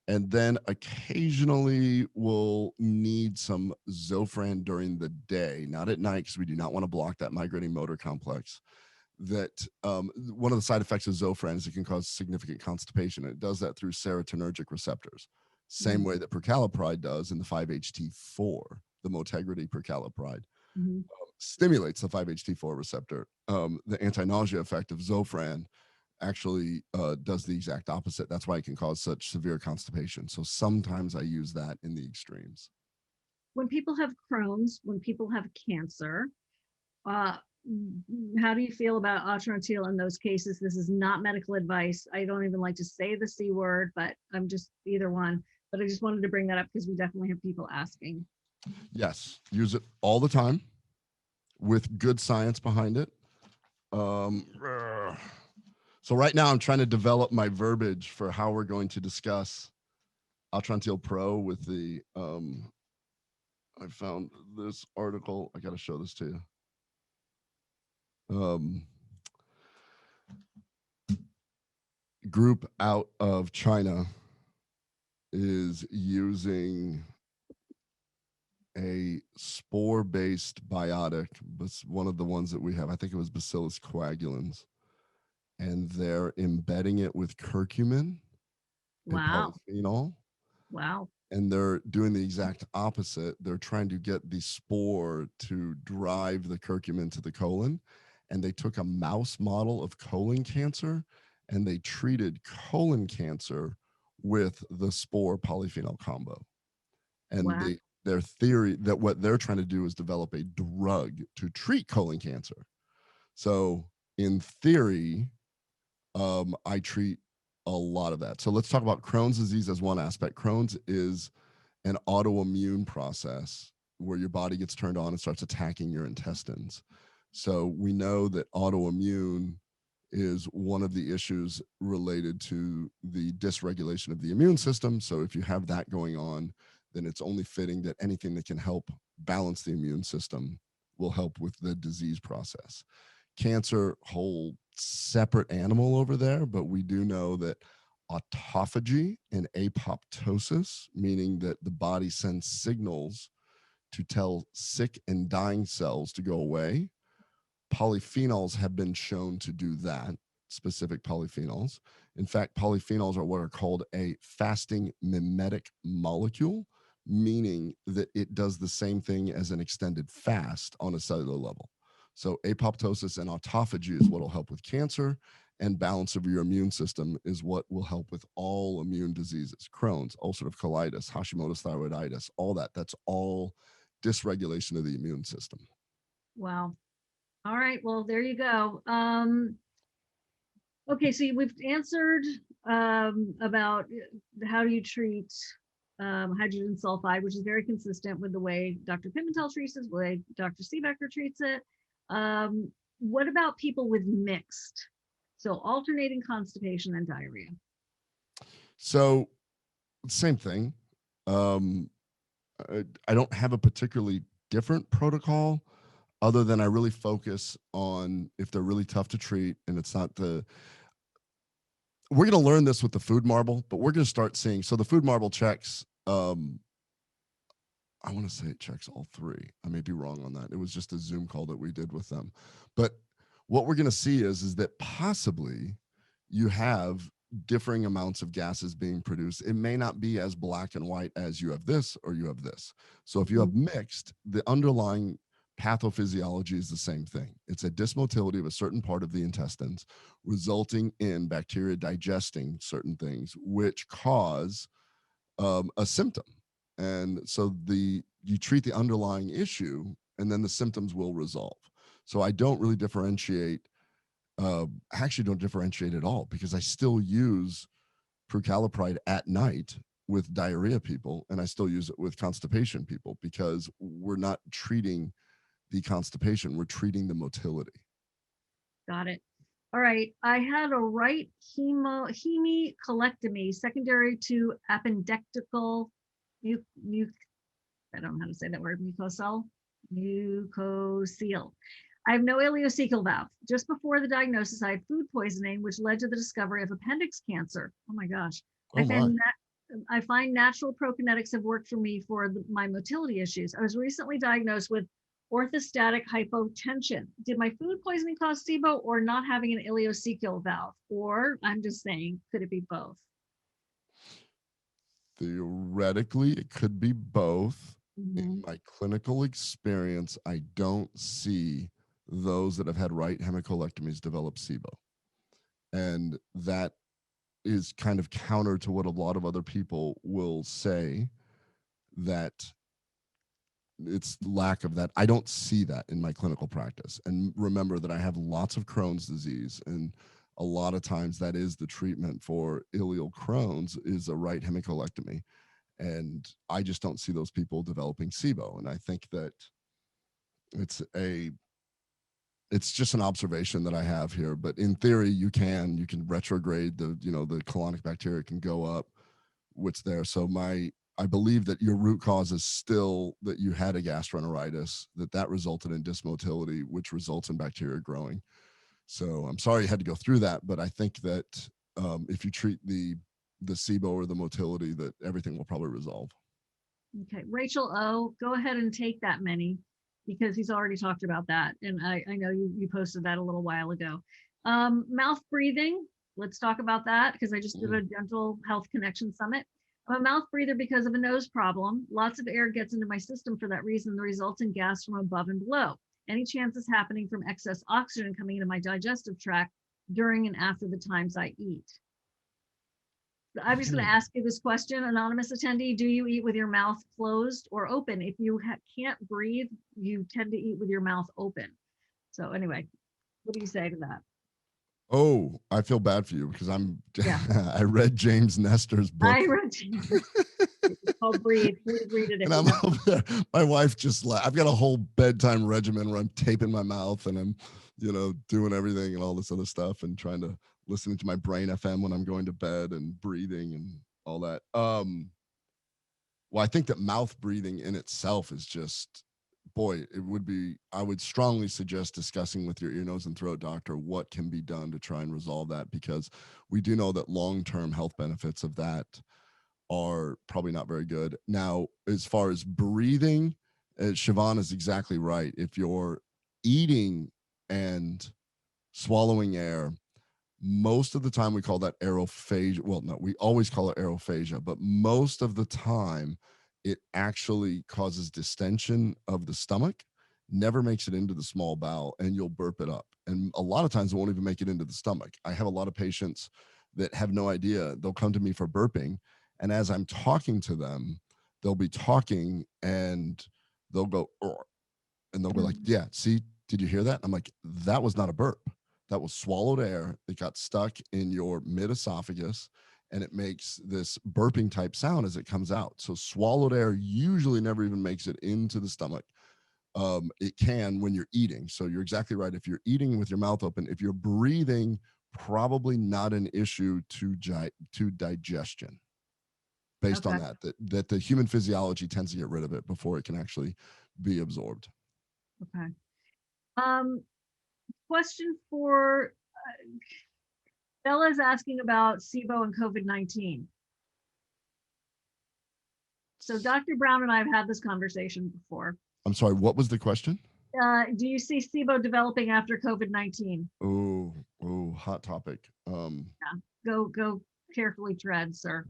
And then occasionally we'll need some Zofran during the day, not at night, because we do not want to block that migrating motor complex. That one of the side effects of Zofran is it can cause significant constipation. It does that through serotonergic receptors, same way that prucalopride does in the 5-HT4, the Motegrity prucalopride. Stimulates the 5-HT4 receptor. The anti-nausea effect of Zofran actually does the exact opposite. That's why it can cause such severe constipation. So sometimes I use that in the extremes. When people have Crohn's, when people have cancer, how do you feel about Atrantil in those cases? This is not medical advice. I don't even like to say the C word, but I'm just either one. But I just wanted to bring that up because we definitely have people asking. Yes, use it all the time with good science behind it. So right now I'm trying to develop my verbiage for how we're going to discuss Atrantil Pro with the, I found this article. I got to show this to you. Group out of China is using a spore-based biotic, but one of the ones that we have, I think it was Bacillus coagulans, and they're embedding it with curcumin and polyphenol. Wow. And they're doing the exact opposite. They're trying to get the spore to drive the curcumin to the colon. And they took a mouse model of colon cancer and they treated colon cancer with the spore polyphenol combo. And their theory that what they're trying to do is develop a drug to treat colon cancer. So in theory, I treat a lot of that. So let's talk about Crohn's disease as one aspect. Crohn's is an autoimmune process where your body gets turned on and starts attacking your intestines. So we know that autoimmune is one of the issues related to the dysregulation of the immune system. So if you have that going on, then it's only fitting that anything that can help balance the immune system will help with the disease process. Cancer, whole separate animal over there, but we do know that autophagy and apoptosis, meaning that the body sends signals to tell sick and dying cells to go away. Polyphenols have been shown to do that, specific polyphenols. In fact, polyphenols are what are called a fasting mimetic molecule, meaning that it does the same thing as an extended fast on a cellular level. So apoptosis and autophagy is what will help with cancer, and balance of your immune system is what will help with all immune diseases, Crohn's, ulcerative colitis, Hashimoto's thyroiditis, all that. That's all dysregulation of the immune system. Wow. All right. Well, there you go. Okay, so we've answered about how do you treat hydrogen sulfide, which is very consistent with the way Dr. Pimentel treats it, the way Dr. Seebecker treats it. What about people with mixed? So alternating constipation and diarrhea. So same thing. I don't have a particularly different protocol other than I really focus on if they're really tough to treat and it's not we're going to learn this with the food marble, but we're going to start seeing. So the food marble checks, I want to say it checks all three. I may be wrong on that. It was just a Zoom call that we did with them. But what we're going to see is that possibly you have differing amounts of gases being produced. It may not be as black and white as you have this or you have this. So if you have mixed, the underlying pathophysiology is the same thing. It's a dysmotility of a certain part of the intestines, resulting in bacteria digesting certain things, which cause a symptom. And so you treat the underlying issue, and then the symptoms will resolve. So I don't really differentiate. I actually don't differentiate at all, because I still use prucalopride at night with diarrhea people, and I still use it with constipation people, because we're not treating the constipation, we're treating the motility. Got it. All right. I had a right hemicolectomy secondary to appendectical I don't know how to say that word, mucosal. I have no ileocecal valve. Just before the diagnosis, I had food poisoning, which led to the discovery of appendix cancer. Oh my gosh. Oh my. I find natural prokinetics have worked for me for my motility issues. I was recently diagnosed with orthostatic hypotension. Did my food poisoning cause SIBO, or not having an ileocecal valve? Or I'm just saying, could it be both? Theoretically, it could be both. Mm-hmm. In my clinical experience, I don't see those that have had right hemicolectomies develop SIBO. And that is kind of counter to what a lot of other people will say, that it's lack of that. I don't see that in my clinical practice. And remember that I have lots of Crohn's disease, and a lot of times that is the treatment for ileal Crohn's, is a right hemicolectomy. And I just don't see those people developing SIBO. And I think that it's just an observation that I have here. But in theory, you can retrograde the colonic bacteria can go up, what's there. So I believe that your root cause is still that you had a gastroenteritis, that resulted in dysmotility, which results in bacteria growing. So I'm sorry you had to go through that, but I think that if you treat the SIBO or the motility, that everything will probably resolve. Okay, Rachel O, go ahead and take that many, because he's already talked about that. And I know you posted that a little while ago. Mouth breathing, let's talk about that, because I just did a dental health connection summit. I'm a mouth breather because of a nose problem. Lots of air gets into my system for that reason, the results in gas from above and below. Any chances happening from excess oxygen coming into my digestive tract during and after the times I eat? I'm just going to ask you this question, anonymous attendee. Do you eat with your mouth closed or open? If you can't breathe, you tend to eat with your mouth open. So anyway, what do you say to that? Oh, I feel bad for you, because I read James Nestor's book. I read it's called Breathe. Please read it. And I'm over there. My wife just I've got a whole bedtime regimen where I'm taping my mouth, and I'm, doing everything and all this other stuff, and trying to listen to my Brain FM when I'm going to bed, and breathing and all that. Well, I think that mouth breathing in itself is just, boy, I would strongly suggest discussing with your ear, nose, and throat doctor what can be done to try and resolve that, because we do know that long-term health benefits of that are probably not very good. Now, as far as breathing, Shivan is exactly right. If you're eating and swallowing air, most of the time we call that aerophagia. Well, no, we always call it aerophagia, but most of the time it actually causes distension of the stomach, never makes it into the small bowel, and you'll burp it up. And a lot of times it won't even make it into the stomach. I have a lot of patients that have no idea. They'll come to me for burping, and as I'm talking to them, they'll be talking and they'll go, and they'll be like, yeah, see, did you hear that? I'm like, that was not a burp. That was swallowed air. It got stuck in your mid esophagus, and it makes this burping type sound as it comes out. So swallowed air usually never even makes it into the stomach. It can when you're eating. So you're exactly right. If you're eating with your mouth open, if you're breathing, probably not an issue to digestion, based on that the human physiology tends to get rid of it before it can actually be absorbed. Okay. Question for Bella's asking about SIBO and COVID-19. So Dr. Brown and I have had this conversation before. I'm sorry, what was the question? Do you see SIBO developing after COVID-19? Oh, hot topic. Yeah. Go carefully tread, sir.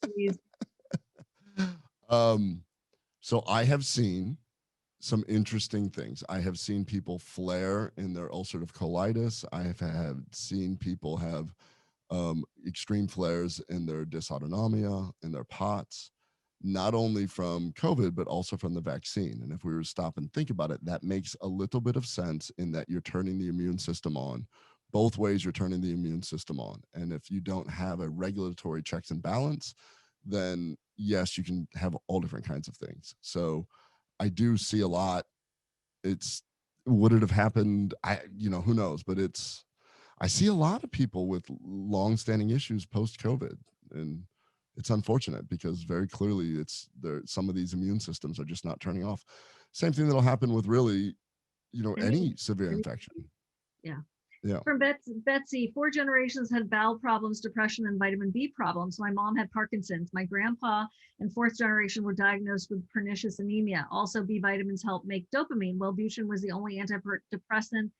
Please. So I have seen some interesting things. I have seen people flare in their ulcerative colitis. I have seen people have extreme flares in their dysautonomia, in their POTS, not only from COVID, but also from the vaccine. And if we were to stop and think about it, that makes a little bit of sense in that you're turning the immune system on. Both ways you're turning the immune system on. And if you don't have a regulatory checks and balance, then yes, you can have all different kinds of things. So I do see a lot. Would it have happened? Who knows, but I see a lot of people with long-standing issues post-COVID, and it's unfortunate because very clearly some of these immune systems are just not turning off. Same thing that'll happen with really, any severe infection. Yeah. Yeah. From Betsy, 4 generations had bowel problems, depression, and vitamin B problems. My mom had Parkinson's. My grandpa and 4th generation were diagnosed with pernicious anemia. Also, B vitamins help make dopamine. Wellbutrin was the only antidepressant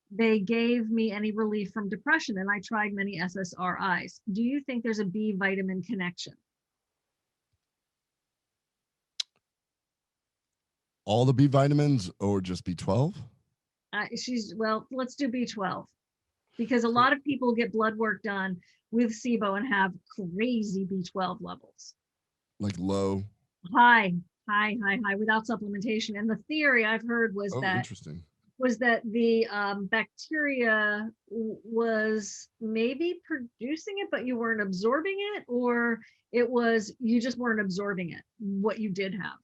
they gave me any relief from depression, and I tried many SSRIs. Do you think there's a B vitamin connection? All the B vitamins or just B12? Well, let's do B12, because a lot of people get blood work done with SIBO and have crazy B12 levels. Like low? High, without supplementation. And the theory I've heard was interesting. Was that the bacteria was maybe producing it, but you weren't absorbing it, or it was you just weren't absorbing it, what you did have.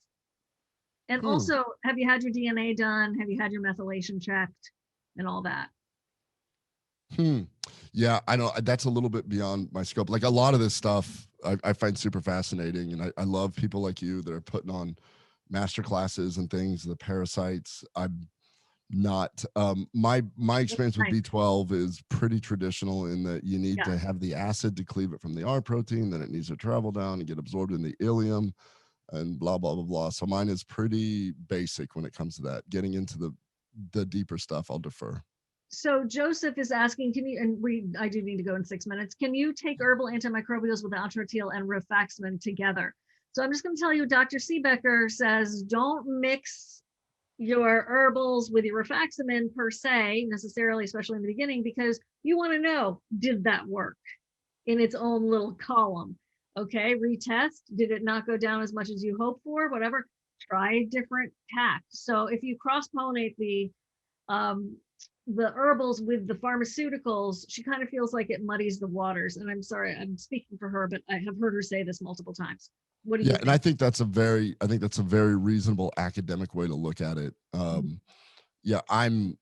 And also, have you had your DNA done? Have you had your methylation checked and all that? Yeah, I know that's a little bit beyond my scope. Like a lot of this stuff I find super fascinating, and I love people like you that are putting on master classes and things, the parasites. I'm not my experience with B12 is pretty traditional in that you need to have the acid to cleave it from the R protein, then it needs to travel down and get absorbed in the ileum and blah blah blah blah. So mine is pretty basic when it comes to that. Getting into the deeper stuff, I'll defer. So Joseph is asking, can you, and I do need to go in 6 minutes, can you take herbal antimicrobials with Alteration and Rifaximin together? So I'm just going to tell you, Dr. Seebecker says, don't mix your herbals with your Rifaximin per se, necessarily, especially in the beginning, because you want to know, did that work in its own little column? Okay, retest. Did it not go down as much as you hoped for? Whatever. Try a different tack. So if you cross-pollinate the herbals with the pharmaceuticals, she kind of feels like it muddies the waters. And I'm sorry, I'm speaking for her, but I have heard her say this multiple times. What do you think? And I think that's a very reasonable academic way to look at it. Yeah, I'm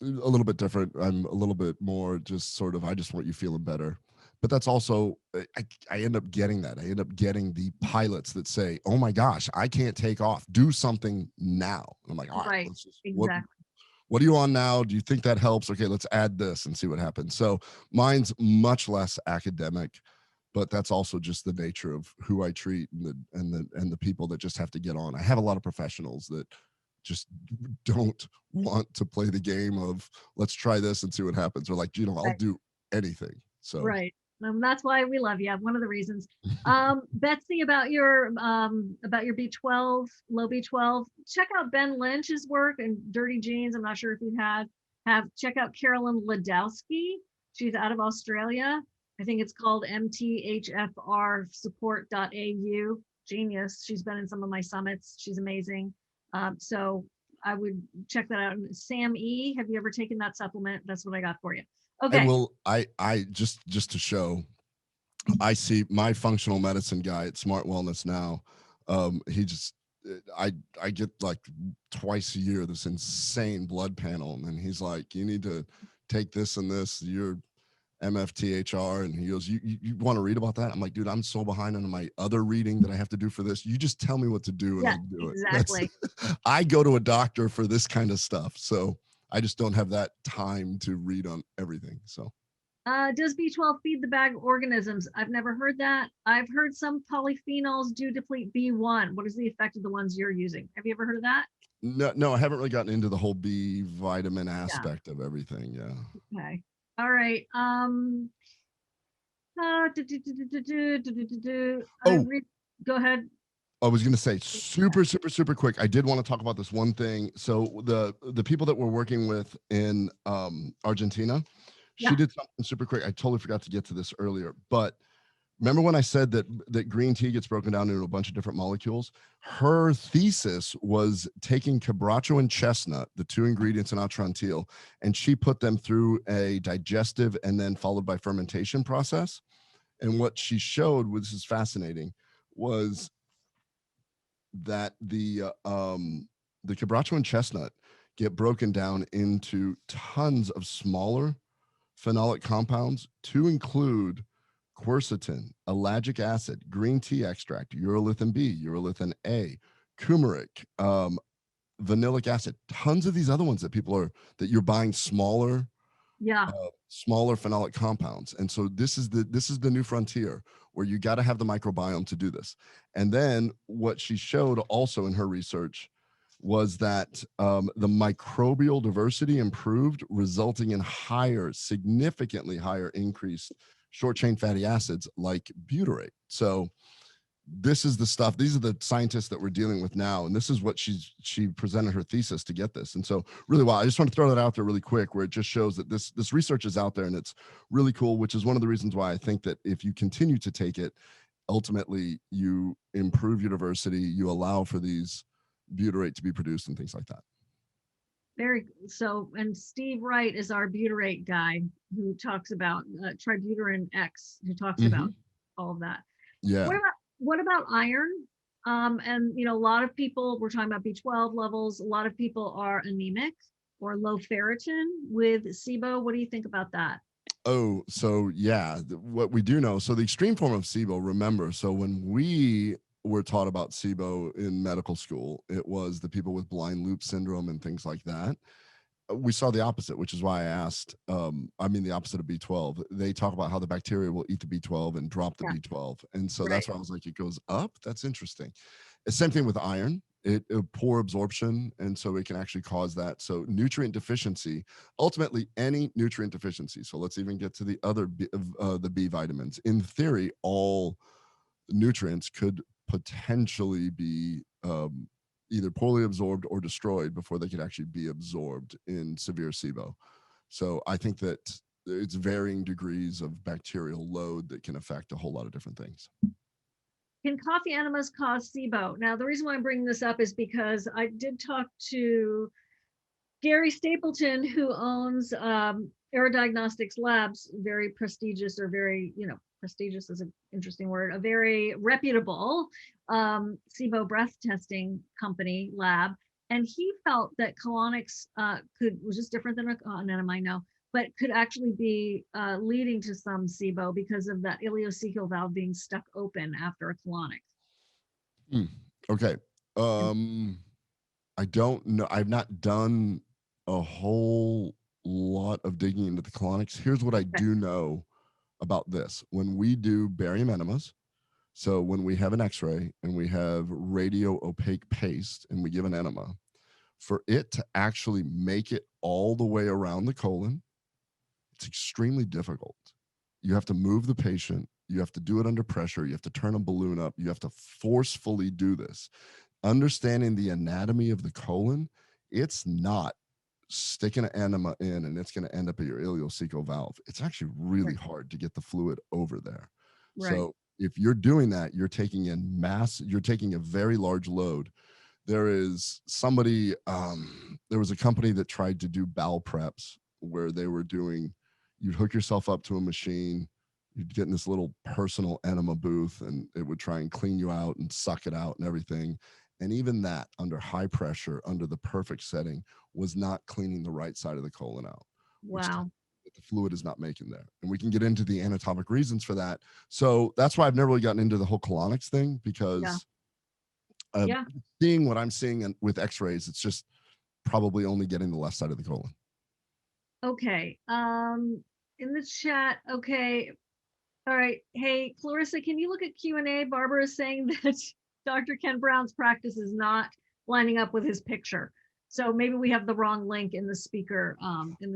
a little bit different. I'm a little bit more just sort of, I just want you feeling better. But that's also, I end up getting that. I end up getting the pilots that say, oh my gosh, I can't take off. Do something now. And I'm like, all right, let's just, exactly. What are you on now? Do you think that helps? Okay, let's add this and see what happens. So mine's much less academic, but that's also just the nature of who I treat and the people that just have to get on. I have a lot of professionals that just don't want to play the game of let's try this and see what happens. Or like, I'll do anything. So that's why we love you. One of the reasons. Betsy, about your B12, low B12, check out Ben Lynch's work and Dirty Genes. I'm not sure if you check out Carolyn Ladowski. She's out of Australia. I think it's called mthfrsupport.au. Genius. She's been in some of my summits. She's amazing. So I would check that out. And Sam E, have you ever taken that supplement? That's what I got for you. Okay. I just to show, I see my functional medicine guy at Smart Wellness now. I get like twice a year this insane blood panel, and he's like, you need to take this and this. You're MFTHR, and he goes, you want to read about that? I'm like, dude, I'm so behind on my other reading that I have to do for this. You just tell me what to do and I'll do it. Exactly. I go to a doctor for this kind of stuff, so I just don't have that time to read on everything. So Does B12 feed the bag organisms? I've never heard that. I've heard some polyphenols do deplete B1. What is the effect of the ones you're using? Have you ever heard of that? No, I haven't really gotten into the whole B vitamin Yeah. aspect of everything. Yeah. Okay. All right. Oh, Go ahead. I was going to say super quick. I did want to talk about this one thing. So the people that we're working with in Argentina, she Yeah. did something super quick. I totally forgot to get to this earlier, but remember when I said that green tea gets broken down into a bunch of different molecules? Her thesis was taking quebracho and chestnut, the two ingredients in Atrantil, and she put them through a digestive and then followed by fermentation process. And what she showed, which is fascinating, was that the quebracho and chestnut get broken down into tons of smaller phenolic compounds to include quercetin, ellagic acid, green tea extract, urolithin B, urolithin A, turmeric, vanillic acid, tons of these other ones that that you're buying smaller Yeah. smaller phenolic compounds. And so this is the new frontier where you got to have the microbiome to do this. And then what she showed also in her research was that the microbial diversity improved, resulting in significantly higher increased short chain fatty acids like butyrate. So this is the stuff, these are the scientists that we're dealing with now, and this is what she presented her thesis to get this. And so really, wow, I just want to throw that out there really quick, where it just shows that this research is out there and it's really cool, which is one of the reasons why I think that if you continue to take it, ultimately you improve your diversity, you allow for these butyrate to be produced and things like that. So, and Steve Wright is our butyrate guy who talks about tributyrin X, who talks about all of that. Yeah. What about iron? And a lot of people, we're talking about B12 levels. A lot of people are anemic or low ferritin with SIBO. What do you think about that? Oh, so yeah, what we do know. So the extreme form of SIBO, remember, so when we were taught about SIBO in medical school, it was the people with blind loop syndrome and things like that. We saw the opposite, which is why I asked, the opposite of B12. They talk about how the bacteria will eat the B12 and drop the B12. And so that's why I was like, it goes up. That's interesting. The same thing with iron. It poor absorption, and so it can actually cause that. So nutrient deficiency, ultimately any nutrient deficiency. So let's even get to the other the B vitamins. In theory, all nutrients could potentially be either poorly absorbed or destroyed before they could actually be absorbed in severe SIBO. So I think that it's varying degrees of bacterial load that can affect a whole lot of different things. Can coffee enemas cause SIBO? Now, the reason why I'm bringing this up is because I did talk to Gary Stapleton, who owns Aerodiagnostics Labs, very prestigious, or very, prestigious is an interesting word, a very reputable SIBO breath testing company lab. And he felt that colonics was just different than an enema, I know, but could actually be leading to some SIBO because of that ileocecal valve being stuck open after a colonic. Okay. I don't know. I've not done a whole lot of digging into the colonics. Here's what I do know about this. When we do barium enemas, so when we have an x-ray and we have radio opaque paste and we give an enema, for it to actually make it all the way around the colon, it's extremely difficult. You have to move the patient. You have to do it under pressure. You have to turn a balloon up. You have to forcefully do this. Understanding the anatomy of the colon, it's not sticking an enema in and it's going to end up at your ileocecal valve. It's actually really hard to get the fluid over there. Right. So if you're doing that, you're taking a very large load. There is somebody, there was a company that tried to do bowel preps where they were doing, you'd hook yourself up to a machine, you'd get in this little personal enema booth and it would try and clean you out and suck it out and everything. And even that, under high pressure, under the perfect setting, was not cleaning the right side of the colon out. Wow. Which the fluid is not making there. And we can get into the anatomic reasons for that. So that's why I've never really gotten into the whole colonics thing, because seeing what I'm seeing with x-rays, it's just probably only getting the left side of the colon. Okay. in the chat. Okay. All right. Hey, Clarissa, can you look at Q&A? Barbara is saying that Dr. Ken Brown's practice is not lining up with his picture. So maybe we have the wrong link in the speaker.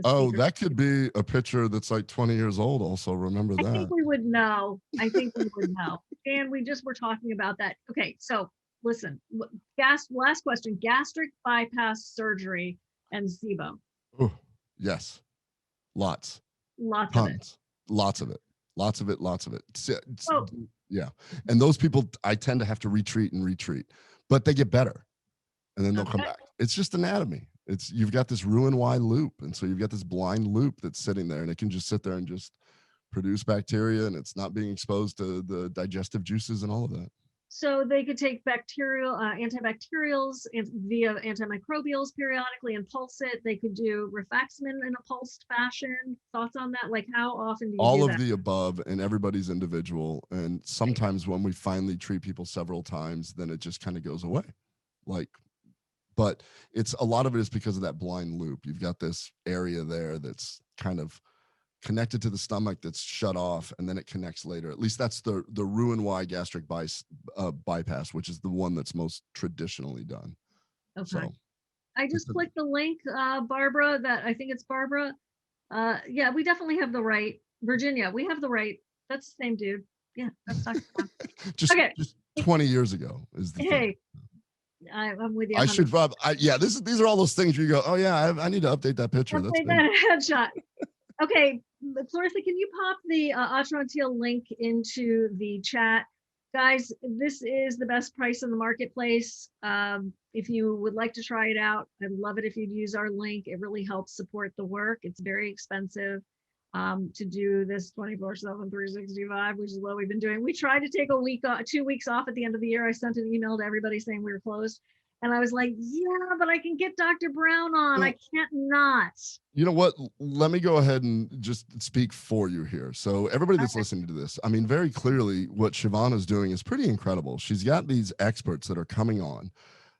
Oh, that could be a picture that's like 20 years old also. Remember I think that. we would know. I think we would know. And we just were talking about that. Okay, so listen, last question, gastric bypass surgery and SIBO. Oh, yes. Lots. Lots of it. Tons. Lots of it. Lots of it. Lots of it. Oh. Yeah. And those people, I tend to have to retreat, but they get better and then they'll come back. It's just anatomy. You've got this Roux-en-Y loop. And so you've got this blind loop that's sitting there and it can just sit there and just produce bacteria and it's not being exposed to the digestive juices and all of that. So they could take bacterial antibacterials via antimicrobials periodically and pulse it. They could do rifaximin in a pulsed fashion. Thoughts on that? Like how often do you all do of that? the above, and everybody's individual. And sometimes when we finally treat people several times, then it just kind of goes away. But it's a lot of it is because of that blind loop. You've got this area there that's kind of connected to the stomach that's shut off, and then it connects later. At least that's the Roux-en-Y gastric bypass, which is the one that's most traditionally done. Okay. So, I just clicked the link, Barbara, that I think it's Barbara. Yeah, we definitely have the right. Virginia, we have the right. That's the same dude. Yeah, that's Dr. just, okay. Just 20 years ago is the thing. I'm with you. I should probably, these are all those things where you go, oh yeah, I need to update that picture. Update that headshot. Okay, Clarissa, can you pop the Atrantil link into the chat? Guys, this is the best price in the marketplace. If you would like to try it out, I'd love it if you'd use our link. It really helps support the work. It's very expensive to do this 24/7, 365, which is what we've been doing. We tried to take 2 weeks off at the end of the year. I sent an email to everybody saying we were closed. And I was like, yeah, but I can get Dr. Brown on. I can't not. You know what? Let me go ahead and just speak for you here. So everybody that's listening to this, I mean, very clearly what Shivan is doing is pretty incredible. She's got these experts that are coming on,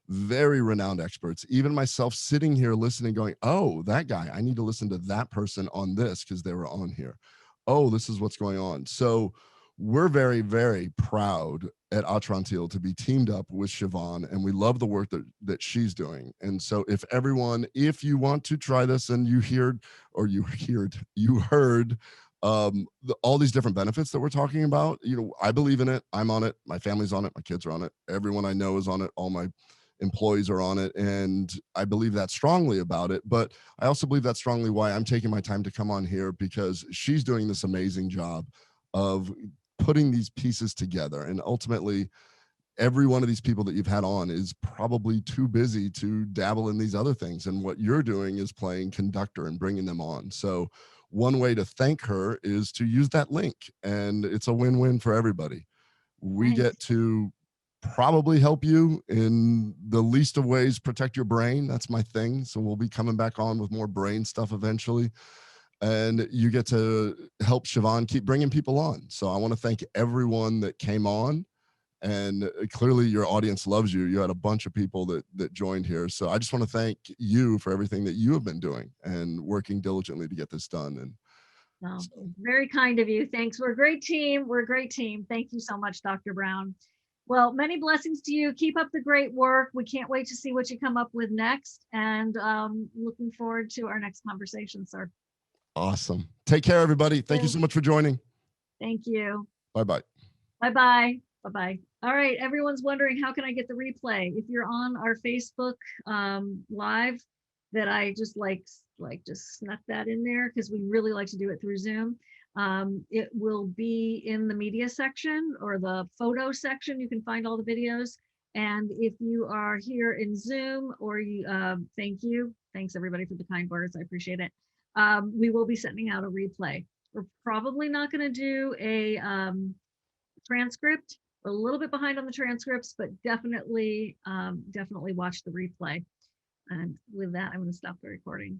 very renowned experts, even myself sitting here listening, going, oh, that guy, I need to listen to that person on this because they were on here. Oh, this is what's going on. So we're very, very proud at Atrantil to be teamed up with Shivan, and we love the work that she's doing. And so if you want to try this and you heard all these different benefits that we're talking about, I believe in it. I'm on it. My family's on it. My kids are on it. Everyone I know is on it. All my employees are on it. And I believe that strongly about it. But I also believe that strongly why I'm taking my time to come on here, because she's doing this amazing job of putting these pieces together. And ultimately, every one of these people that you've had on is probably too busy to dabble in these other things. And what you're doing is playing conductor and bringing them on. So one way to thank her is to use that link, and it's a win-win for everybody. We get to probably help you in the least of ways, protect your brain. That's my thing. So we'll be coming back on with more brain stuff eventually. And you get to help Shivan keep bringing people on. So I want to thank everyone that came on, and clearly your audience loves you. You had a bunch of people that joined here. So I just want to thank you for everything that you have been doing and working diligently to get this done. And very kind of you. Thanks. We're a great team. Thank you so much, Dr. Brown. Well, many blessings to you. Keep up the great work. We can't wait to see what you come up with next, and looking forward to our next conversation, sir. Awesome. Take care, everybody. Thank you so much for joining. Thank you. Bye-bye. Bye-bye. Bye-bye. All right. Everyone's wondering, how can I get the replay? If you're on our Facebook live, that I just just snuck that in there because we really like to do it through Zoom. It will be in the media section or the photo section. You can find all the videos. And if you are here in Zoom, or you, thanks everybody for the kind words. I appreciate it. We will be sending out a replay. We're probably not going to do a transcript. We're a little bit behind on the transcripts, but definitely watch the replay. And with that, I'm going to stop the recording.